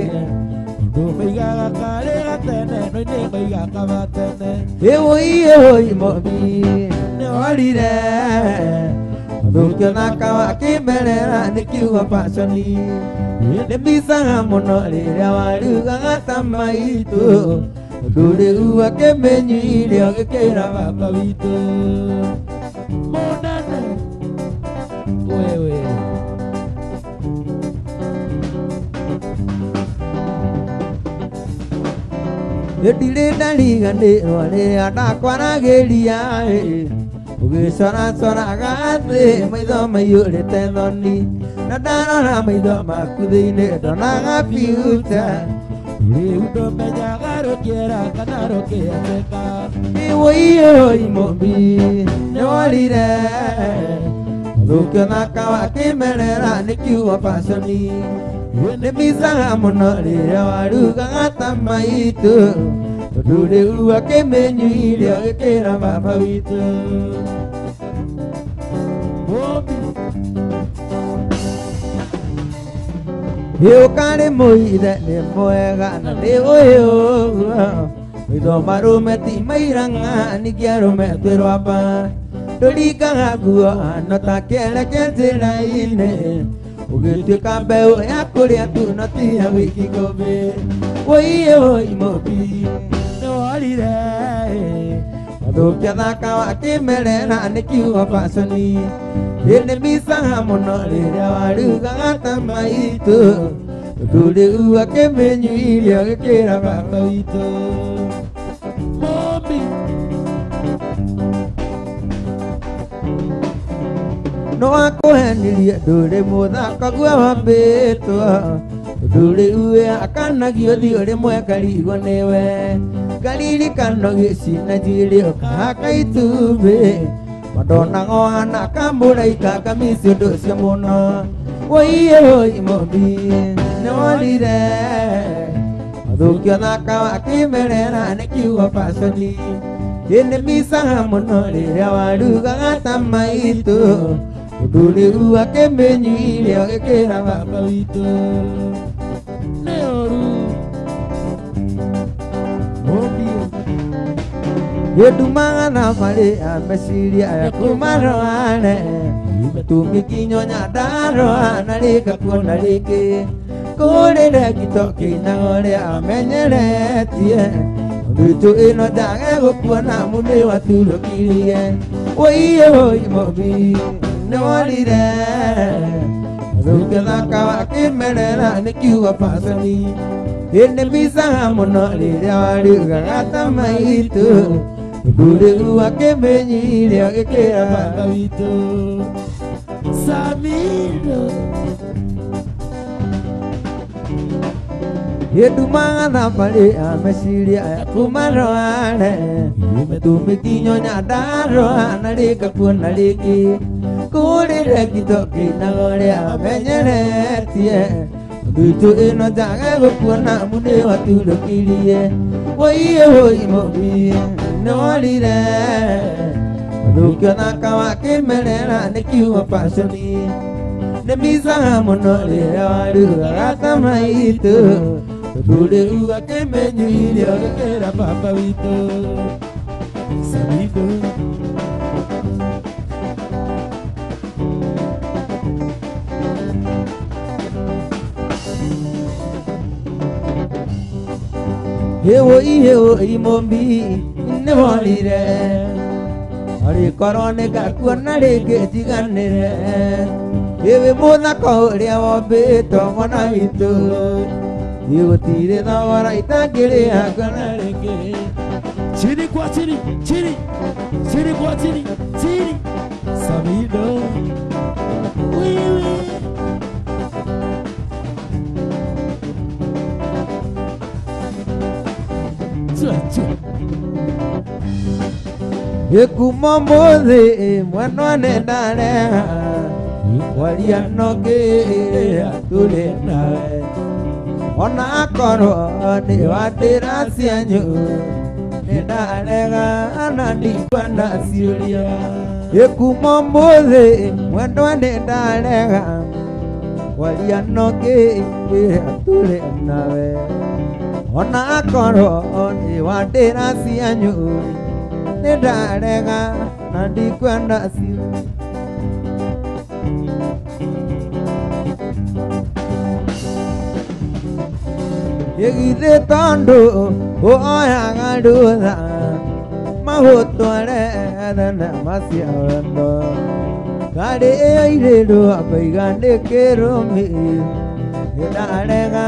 Ũndũ maigaga karĩ gatene no nĩ maigaga gatene Ĩwũi mũmbi nĩworire Thũkio thaka wakĩmerera nĩ kiugo paconi Nĩmbicaga mũno rĩrĩa warugaga ta maitũ Ũndũ rĩu akĩmenyire ũgĩkĩra baba witũ Mũnene wewe Ndirĩ ndariganĩrwo rĩrĩa ndakwaragĩria Ũgĩcoracoraga thĩ maitho maiyũrĩte thoni Na ndarora maitho maku thĩinĩ ndonaga future Rĩu ndũmenyaga rũkĩera kana rũkĩhĩtũka Ĩwũi mũmbi nĩworire Thũkio thaka wakĩmerera nĩ kiugo paconi Nĩmbicaga mũno rĩrĩa warugaga ta maitũ Tondũ rĩu akĩmenyuire ũgĩkĩra baba witũ Ũkarĩ mũithe nĩ mwega na nĩ ũyũ ũguo Maitho marũme ti mairanga ningĩ arũme twĩrwamba Ndũringaga nguo no ta kereke njĩra-inĩ Ũgĩtuĩka mbeũ ya kũrĩa tu no ti ya wiki ngũmbĩ Wũi mũmbi nĩworire Thũkia thaka wakĩmerera nĩ kiugo paconi Nĩmbicaga mũno rĩrĩa warugaga ta maitũ Tondũ rĩu akĩmenyuire ũgĩkĩra baba witũ Mũmbi No wakũhenirie ndũrĩ mũthako guo wambĩtwo Tondũ rĩu akanagio thiũ rĩmwe ngarigwo nĩwe Ngaririkano gĩcina njuĩrĩ ũkahaka itumbĩ Mandonaga hana kamũraika ngamici ũndũ ũcio mũno Wũi mũmbi nĩworire Thũkio thaka wakĩmerera nĩ kiugo paconi Nĩmbicaga mũno rĩrĩa warugaga ta maitũ Tondũ rĩu akĩmenyuire ũgĩkĩra baba witũ nĩ ũru Mũmbi Yedumanga na mali amesiri ayakumaroane Tumiki nyonya daroana lika kuna liki Kore de kitoki na ore amenyeretie Bitu ino dange gukuna mune watulo kirie Oiye hoi mobi Nwalire Rukela kawa kimerera nikiwa pasani Ene bisa mono lire wari gata maitu Bure uwa kemenyi leo kekera Papavito Samiro Yedumanga na pale amesiri ayakumaroane Tumiki nyonya daroana lika kuna liki Kure kitoki na gore amenyeretie Bitu ino jange gukuna mune watulo kirie Oiye hoi mobi Nwalire Rukena kawa kimerera nikiwa pasoni Nemisa mono lire waru gata maitu Bure uwa kemenyu ilio Kekera Papavito Samiro Hewo imombi Nwalire Ari korone kakuna rege tiganire Ewe mona kauria wabito mwana witu Ewe tire na wara itagire hakana rege Chini kwa chini Chini Chini kwa chini Chini Samiro Wiwi Yekumomboze mwanwane ndare Walia noge atule nae Ona koro ni watira sianyu Nedarega anandikwa na siulia Yekumomboze mwanwane ndare Walia noge atule nae Ona koro ni watira sianyu Nedarega nandikwa na siulia Yegide tondo oya gaduza mahotore adana masia wendo Kade eiredo apaigande keromi Nedarega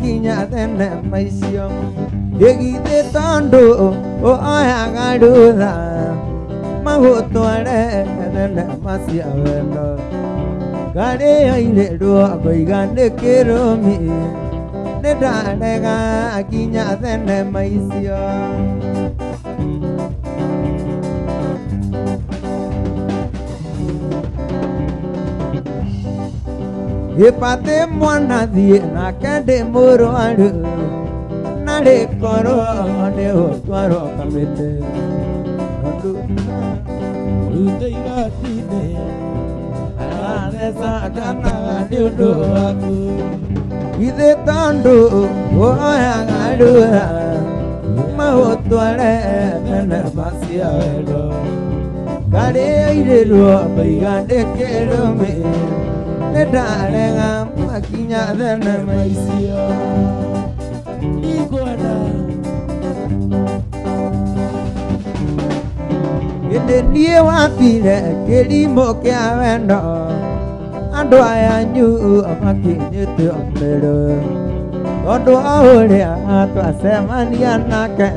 kinya tene maisio Yegide tondo oya gaduza mahotore adana masia wendo Kade eiredo apaigande keromi Nedarega kinya tene maisio Ipate mwana die na kende muro aru Nare koro ane hotwaro kamete Ute igatine Arane sakana niudu aku Ide tondo oya gaduha mahotware tene masia wendo Kade eiredo apaigande keromi Nedarega makinya tene maisio Iguana Inde nie watire kerimo kia wendo Ando ayanyu amakinyete ombero Ondo ahoria twasemania nake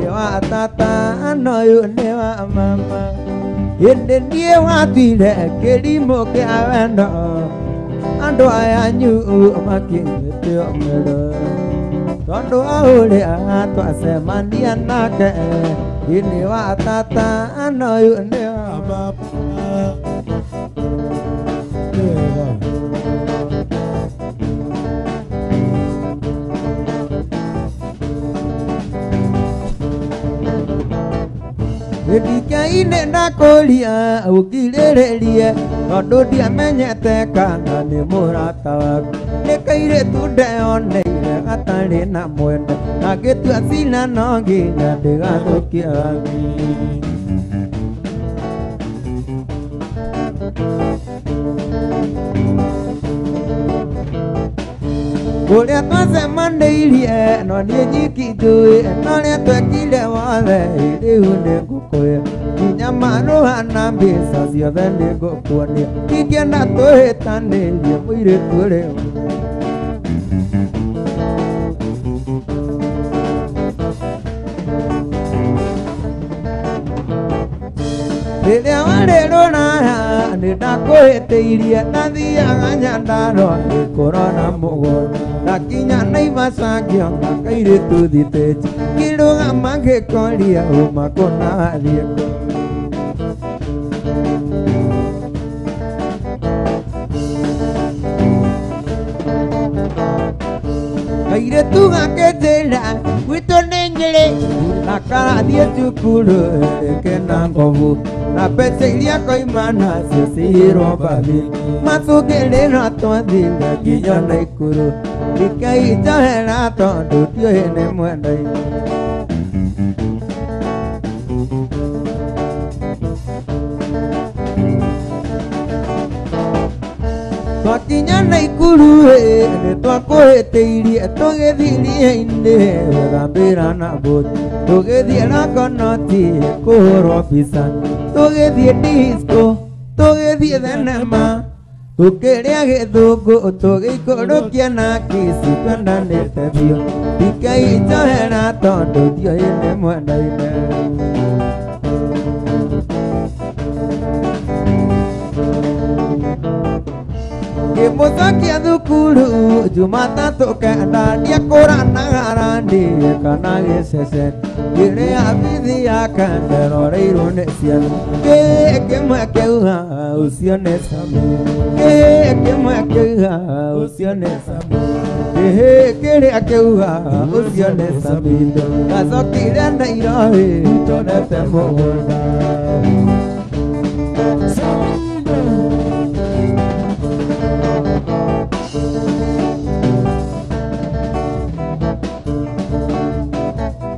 Ewa tata anoyu newa mama Inde nie watire kerimo kia wendo Ando ayanyu amakinyete ombero Ondo ahoria twasemania nake Inewa tata anoyu newa mama Edika ine na kolia ukirererie tondu ndiamenyete kana ni murata waku ni kaire tundeoneire atari na mwende na gitua cina no nginya ndigathukia Kuria twacemanĩirie no niĩ nyiki njũĩ no rĩa twekire wothe rĩu nĩngũkwĩra nginya marũha na mbeca ciothe nĩngũkuonia ingĩenda twĩhĩtanĩrie mũirĩtu ũrĩa rĩrĩa warĩ rũraya nĩndakũhĩtĩirie nathiaga Nyandarua ngĩkũrora mũgũnda ndakinya Naivasha ngĩona kairĩtu thitĩnji ngĩrũgama ngĩkoria uma kũnathiĩ kairĩtu gakĩnjĩra gwitũ nĩ Nyĩrĩ na karathiĩ cukuru kena ngobu na mbeca iria koima nacio cihirwo mbathi macũngĩrĩra twathire nginya Naikuru ndikainjohera tondũ ndiũĩ nĩ mwendaine twakinya Naikuru nĩtwakũhĩtĩirie tũgĩthiĩ iria-inĩ gwĩthambĩra na mbũti tũgĩthiĩ Longonoti kũhũrwo mbica tũgĩthiĩ disco tũgĩthiĩ thenema tũkĩrĩa gĩthũngũ tũgĩikũrũkia na kisi twendanĩte biũ ndikainjohera tondũ ndiũĩ nĩ mwendaine ngĩmũcokia thukuru Jumatatũ kenda ndiekũranaga randi kana gĩcece ngĩrĩa bithi yake nderoreirwo nĩ ciana kĩmwe kĩuga ũcio nĩ Sami kĩmwe kĩuga ũcio nĩ Sami kĩrĩa kĩuga ũcio nĩ Sami gacokire Nairobi tũrete mũgũnda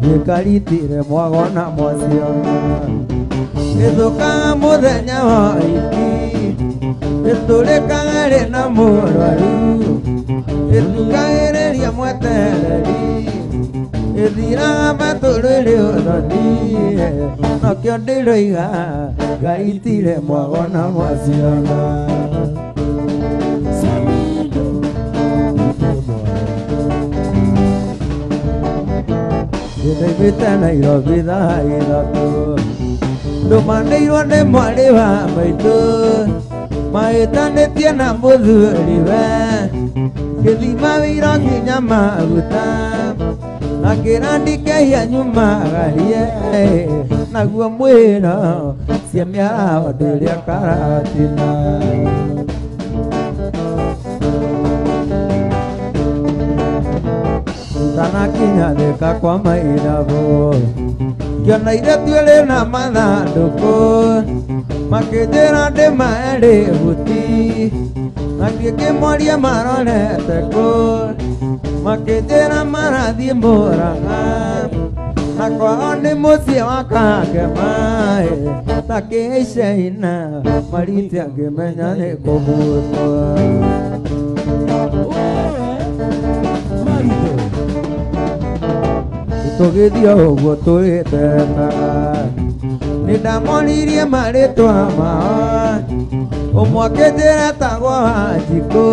Nĩkaritire mwago na mwacio nĩthũkaga mũthenya wa iki nĩtũrĩkaga rĩ na mũrwaru nĩtukagĩrĩria mwetereri ĩthiraga matũrĩrĩ ũthoni nokĩo ndĩroiga ngaitire mwago na mwacio Nĩndaumĩte Nairobi thaa ithatũ ndũmanĩirwo nĩ mwarĩ wa maitũ mahĩtanĩtie na mũthuriwe gĩthima wĩira nginya maguta na kĩrandikehia nyumagarie naguo mwĩra cia mĩaraho ndĩrĩa karatina tanakinya thĩka kwa mairabo ngĩona irĩtu ĩrĩ na mathandũkũ makĩnjĩra ndĩmaerĩ buti na ngĩkĩmoria marorete kũ makĩnjĩra marathiĩ Mũrang'a na kwao nĩ mũciĩ wa Kangema takĩicaina mariti angĩmenya nĩ kũhutwo tũgĩthiĩ ũguo twĩtemaga nĩndamoririe marĩtwa mao ũmwe akĩnjĩra etagwo Wanjikũ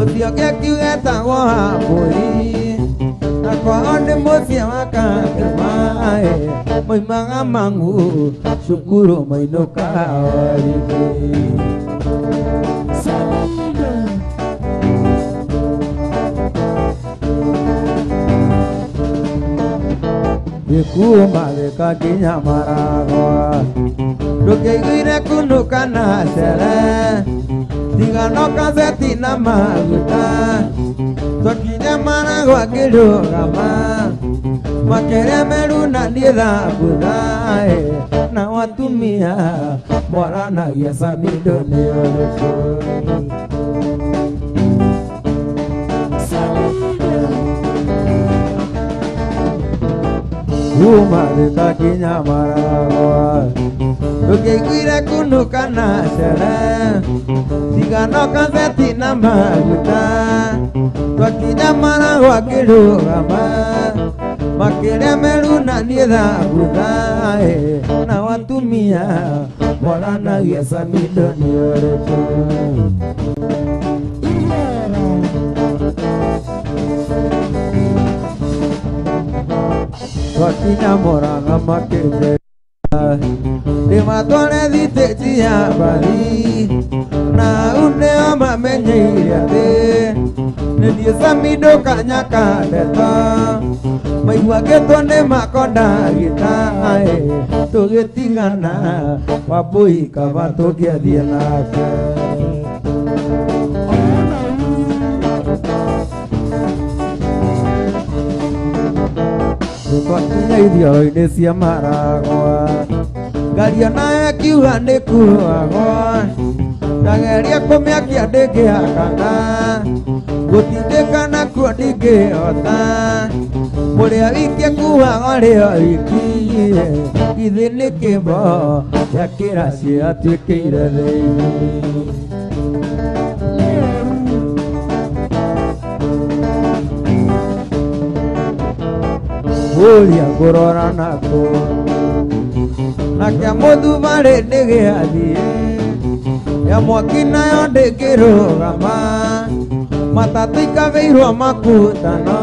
ũcio ũngĩ akiuga etagwo Wambũi na kwao nĩ mũciĩ wa Kangema moimaga Mang'u cukuru mainũkaga Orithi Kuma thĩka nginya Maragwa ndũkĩiguire kunũka na cere tiga no gazeti na maguta twakinya Maragwa ngĩrũgama makere meruna nietha buthae na watumia moranagia Samido ni urĩkũ Umarika kinya maragwa Tukiguire kunuka na cere Tigano kaseti na maguta Twakinya maragwa kirugama Makire meruna nietha buthae na watumia moranagia Samido ni urĩkũ Twakinya Murang'a makĩnjĩra ndĩmatware thitĩnji ya mbathi na rĩu nĩo mamenyeire atĩ nĩ niĩ Samido kanya ka ndeto maiguagĩtwo nĩ makondagĩtaĩ tũgĩtigana Wambũi kaba tũngĩathiĩ nake Twakinya irio-inĩ cia maragwa ngaria nayo kiuga nĩ kuagwo ndageria kũmĩakia ndĩngĩakana gũtindĩkana kuo ndingĩhota mũrĩa wiki kuagwo rĩo wiki githĩ nĩ kĩmbo gĩa kĩraci atuĩkĩire thĩinĩ Uria ngũrora nako nake mũthubarĩ ndĩgĩathiĩ ya mwaki nayo ndĩngĩrũgama matatũ ikabĩirwo makutano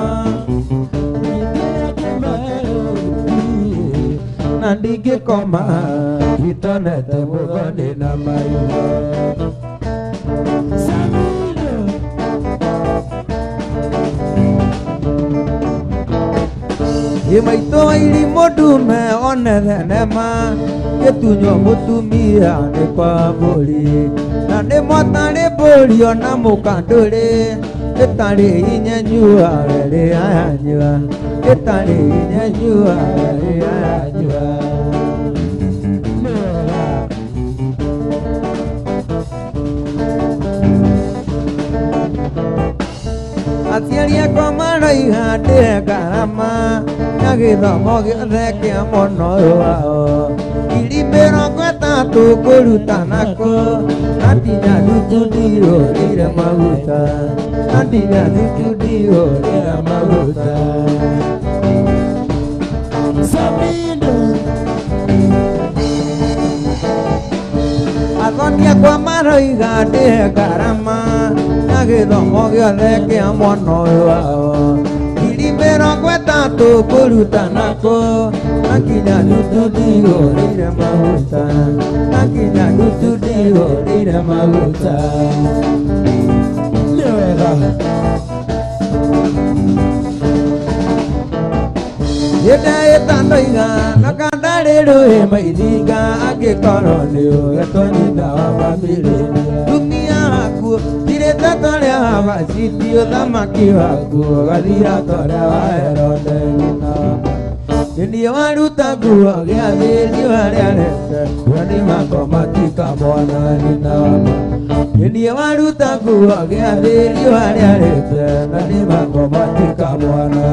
na ndingĩkoma itonete mũthoni na maitho Imaitũ irimũ ndume one thenema gĩtunywo mũtumia nĩ kwa mbũri na nĩ motarĩ mbũri ona mũkandũrĩ ĩtarĩ hinya nyua rĩrĩ ayanyua ĩtarĩ hinya nyua rĩrĩ ayanyua Aciari akwa maroiga ndĩhe ngarama ya gĩthomo gĩothe kĩa mwana ũyũ wao ngiri mĩrongo ĩtatũ ngũruta nako na nginya thukuru ndihũrĩire maguta na nginya thukuru ndihũrĩire maguta Samido athoni akwa maroiga ndĩhe ngarama ya gĩthomo gĩothe kĩa mwana ũyũ wao ngiri mĩrongo ĩtatũ ngũruta nako na nginya nuthu ndihũrĩire maguta na nginya nuthu ndihũrĩire maguta nĩ wega nĩndaĩtandoiga na kandarĩ rũĩ maithinga angĩkorwo nĩ ũgetonyitha wa bamĩrĩ tumia hakuo tirĩte tũrĩa wabaciti ũthamaki wakuo gathira tũrĩa wa Herode nyina nĩniĩ waruta nguo gĩathĩri harĩa rete wani makoma tika mwana nyina nĩniĩ waruta nguo gĩathĩri harĩa rete nani makoma tika mwana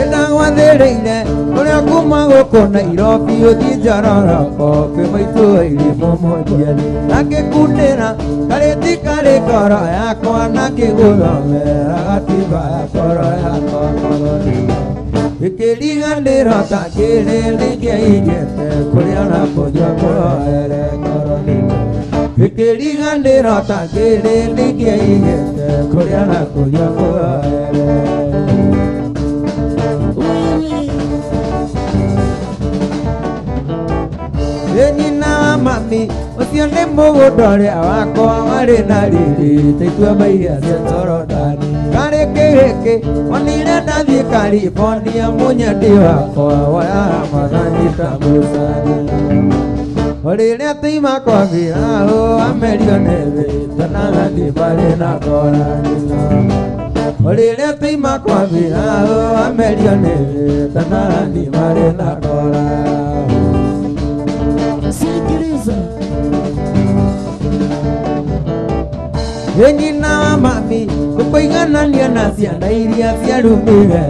Ndagwathĩrĩire ũrĩa kuma gũkũ Nairobi ũthiĩ Njororoko kĩmaitũ irimũ mũnjiani nakĩkundĩra karĩti karĩ ngoro yakwa nakĩgũthomera gatiba ya ngoro yakwa gĩkĩriganĩro ta kĩrĩ nĩkĩigĩte kũrĩa nakũnjua kũroere ngoro gĩkĩriganĩro ta kĩrĩ nĩkĩigĩte kũrĩa nakũnjua kũroere nyina mami ũcio nĩ mũgũnda ũrĩa wakwa warĩ na riri tĩtua mairia cia Torodani karĩ kĩhĩkĩ onire ndathiĩ California mũnyandi wakwa waya mathanyita mũcani Orele tima kwa vira o amerioneve tanana di barena kora. Orele tima kwa vira o amerioneve tanana di barena kora. Sikiliza. Yenina mami kupigana ni anasiana ili asiarumire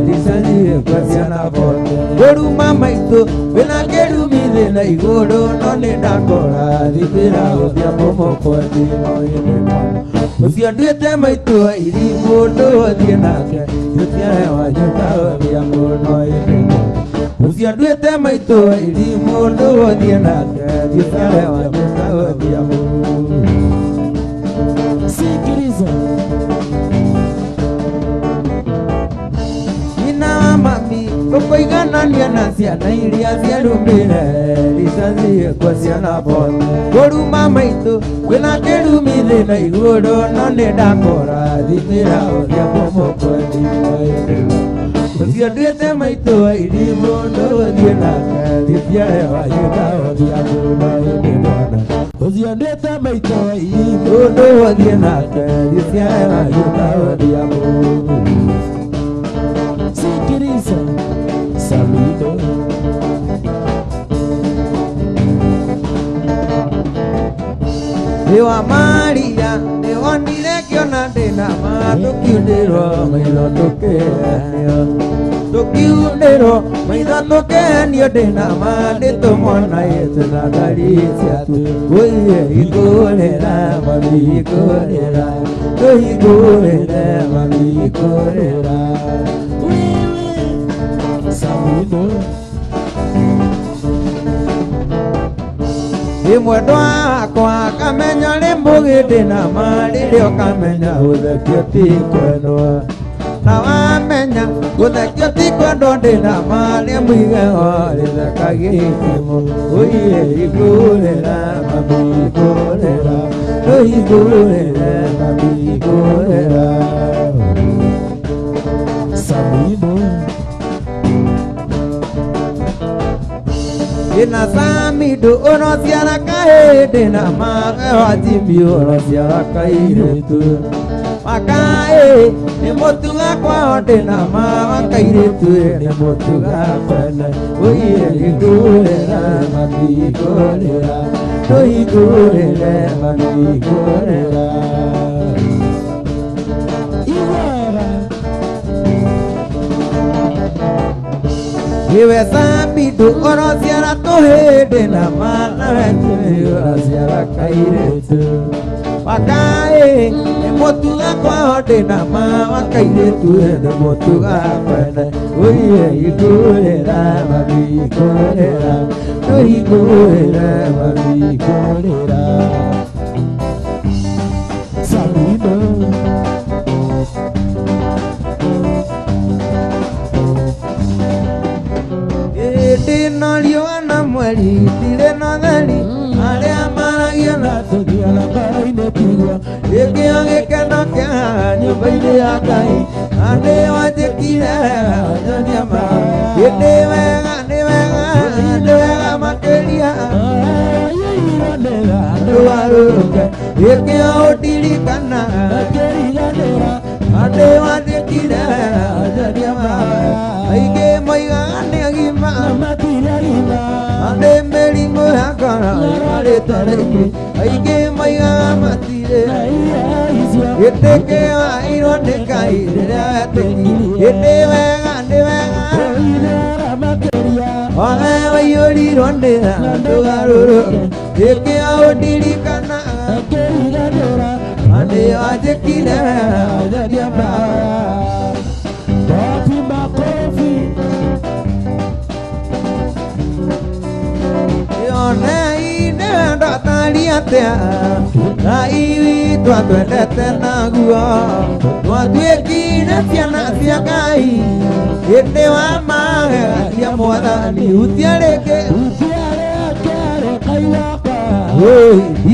lisanzie kwa siana bote. Goru mama ito bena keru mide na igoro none dakora dipira odia pomo kwa dino ile mwana. Usia duete maito ili bodo odia nake yutia wa yuta odia pono ile mwana. Usia duete maito ili bodo odia nake yutia wa yuta odia pono. Sikiliza. Ina mami kupigana ni anasiana ili asiarumire lisanzie kwa siana bote. Goru mama ito wena keru mide na igoro none dakora dipira odia pomo kwa dino ile mwana. Usia duete maito ili bodo odia nake yutia wa yuta odia pono ile mwana. Usiandeta maito hii. Bodo odia nake yutia wa yuta odia pono. Sikiliza. Samido. Ewa Maria, ewa nilekio na dena ma tokiudero mailo tokenio. Tokiudero mailo tokenio dena ma deto mona yetu na dalisia tu. Oye igorera mami igorera, igorera mami igorera. Samido. Imwendo wakwa kamenya rĩmbũgĩte na ma rĩrĩa ũkamenya gũthekio ti kwendwo. Na wamenya gũthekio ti kwendwo ndĩna ma rĩa mũigeho rĩthekagio ithimo. Ũiye igũrĩra mami igũrĩra, igũrĩra mami igũrĩra. Samido. Ina Samido onosiara kae na mawe wajimbi onosiara kairetu. Wakae ni motuga kwa na mawe kairetu ni motuga kwene. Oye igurera mami igurera, no igurera mami igurera. Iwe Samido onosiara tohede na mana wetu onosiara kairetu. Wakae ni motuga kwa na mawe kairetu ni motuga kwene. Oye igurera mami igurera, no igurera mami igurera. Samido. Dina liona mweli tire na dhali aria maragia na Togia la baraine pigwa. ege agekena kia nyumba-inĩ ya Ngai ande wajikire nyama ende wega makĩria andũ arũnge ege ũndirikana ande wajikire nyama aingĩ moigaga nĩ agima ande mĩrimũ ya ngoro ĩrĩtarĩirie aingĩ moigaga matirĩ gĩtĩkĩ wairwo nĩ Ngai rĩrĩa wetĩkirie ĩndĩ wega nĩ wega owe waiyũrirwo nĩ andũ arũrũnge ĩngĩ ũndirikanaga ande wajĩkire Kofi makofi. Yone ndatari atia na iwi twatwendete naguo twatuĩkire ciana cia Ngai hĩndĩ wa magegacia Mwathani utiarĩngĩ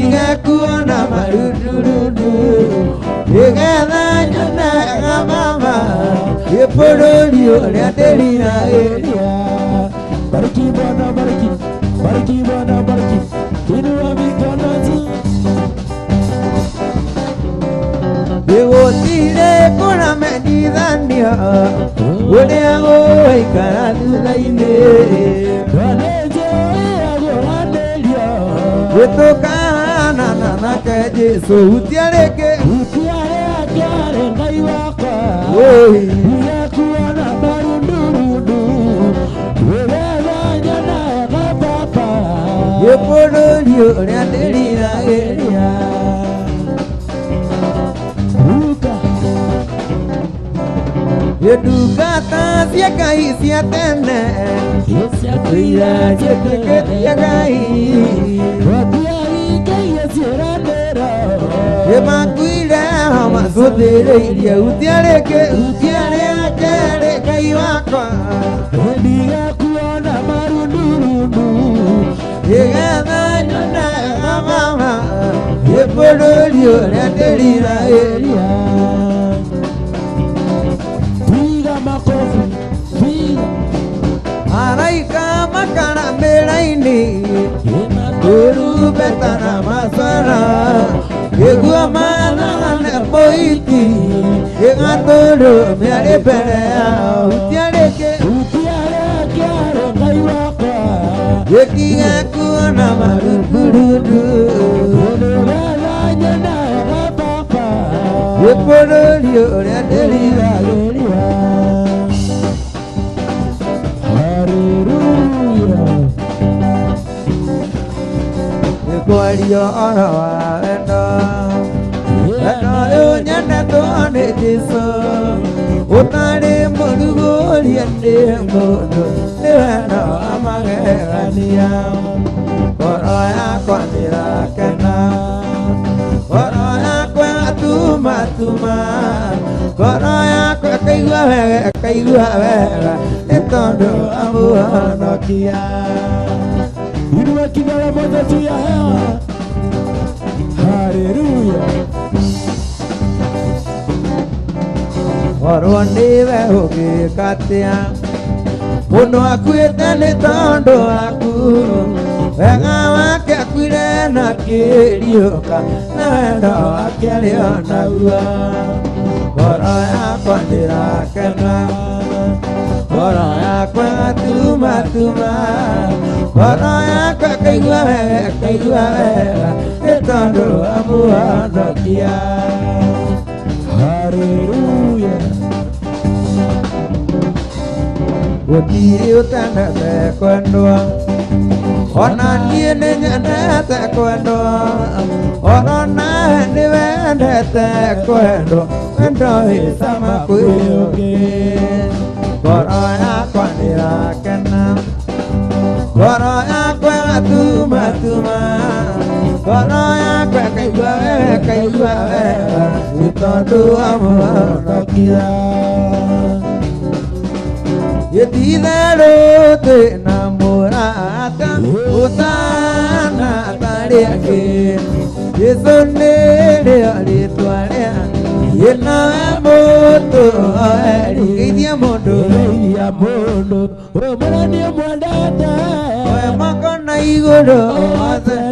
igekuona marundurundu igetha nyonaga mama gĩbũrũri ũrĩa ndĩriragĩria. Bariki Bwana, bariki, bariki Bwana, bariki. inua mikono juu. Yewotire kuna medidhania Uliago ikara thutha-inĩ Wĩtũkana na ke Jesũ utiarĩke Ngai wakwa Nĩgekuona marundurundu Wĩgetha nyonaga baba Gĩbũrũri ũrĩa ndĩriragĩria Yedugata cia Ngai cia tene Ciakwĩra njĩtĩkĩtie Ngai Nĩmakuire macũthĩrĩirie utiarĩke Ngai wakwa Ndigekuona marundurundu Nĩgetha nyonaga baba Gĩbũrũri ũrĩa ndĩriragĩria Araika makara mĩraini Urubeta na masara Igua manana boiti Igatoro miare mbere yao Utiarĩke Ngai wakwa Gĩkiga kuona marundurudu Gĩbũrũri ũrĩa ndĩriragĩria Kwario ora wa wendo Wendo ũyũ nyendetwo nĩ Jesũ Ũtarĩ mũrugũria nĩ mũndũ Nĩ wendo wa magegania Ngoro yakwa ndĩrakena Ngoro yakwa tuma Ngoro yakwa kaigua wega Nĩ tondũ amũhonokia Inua kidole moja juu ya hewa. Haleluya. Orwo ndiwe ũgĩkatia Mũndũ akuĩte nĩ tondũ waku Wega wake akuire na kĩriũka Na wendo wake arĩ o naguo Ngoro yakwa ndĩrakena Ngoro yakwa tuma Ngoro yakwa kaigua wega Nĩ tondũ amũhonokia Haleluya. Gũtirĩ ũtendete kwendwo Ona niĩ nĩ nyendete kwendwo Ona nawe nĩ wendete kwendwo Wendo wĩ cama kwĩ ũngĩ Ngoro yakwa ndĩrakena Ngoro yakwa tuma Ngoro yakwa kaigua wega Nĩ tondũ amũhonokia Gĩtitherũ twĩna mũrata ũtanatarĩ angĩ Jesũ nĩrĩo rĩtwa rĩa Nawe mũndũ geithia mũndũ Ũmũrania mwendete Oya moko na igũrũ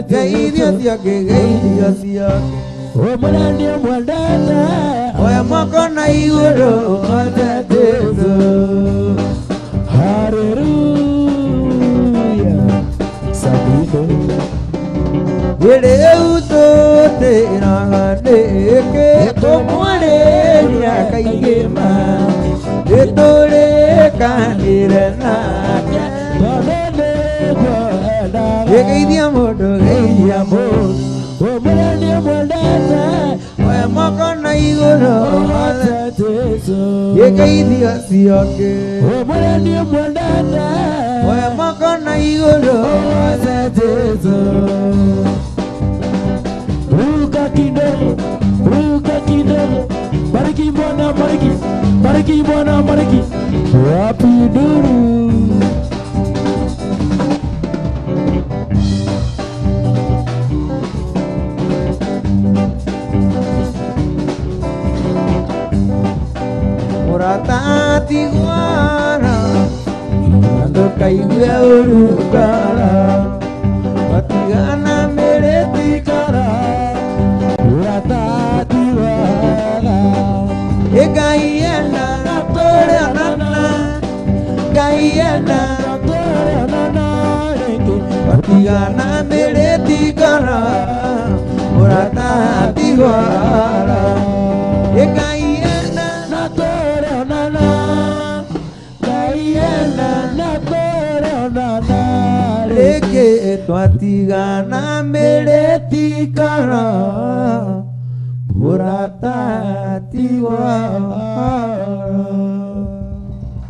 Geithio ciake Ũmũrania mwendete Oya moko na igũrũ Jesũ Haleluya. Sabino Rĩu tũtĩraga nĩkĩ Tũmwarĩria kaingĩ ma Nĩtũrĩkanĩre nake Geithia mũndũ Ũmũrania mwendete Oya moko na igũrũ Geithio ciake Ũmũrania mwendete Oya moko na igũrũ Ruka kidogo Bariki Bwana bariki Wapi duru Muratati guara Ando kaigue urukara Batigana Gaiana Natore Nana Gaiana Natore Nana Patigana mere tigara Murata tigara Gaiana Natore Nana Gaiana Natore Nana Leke Patigana mere tigara Murata tigara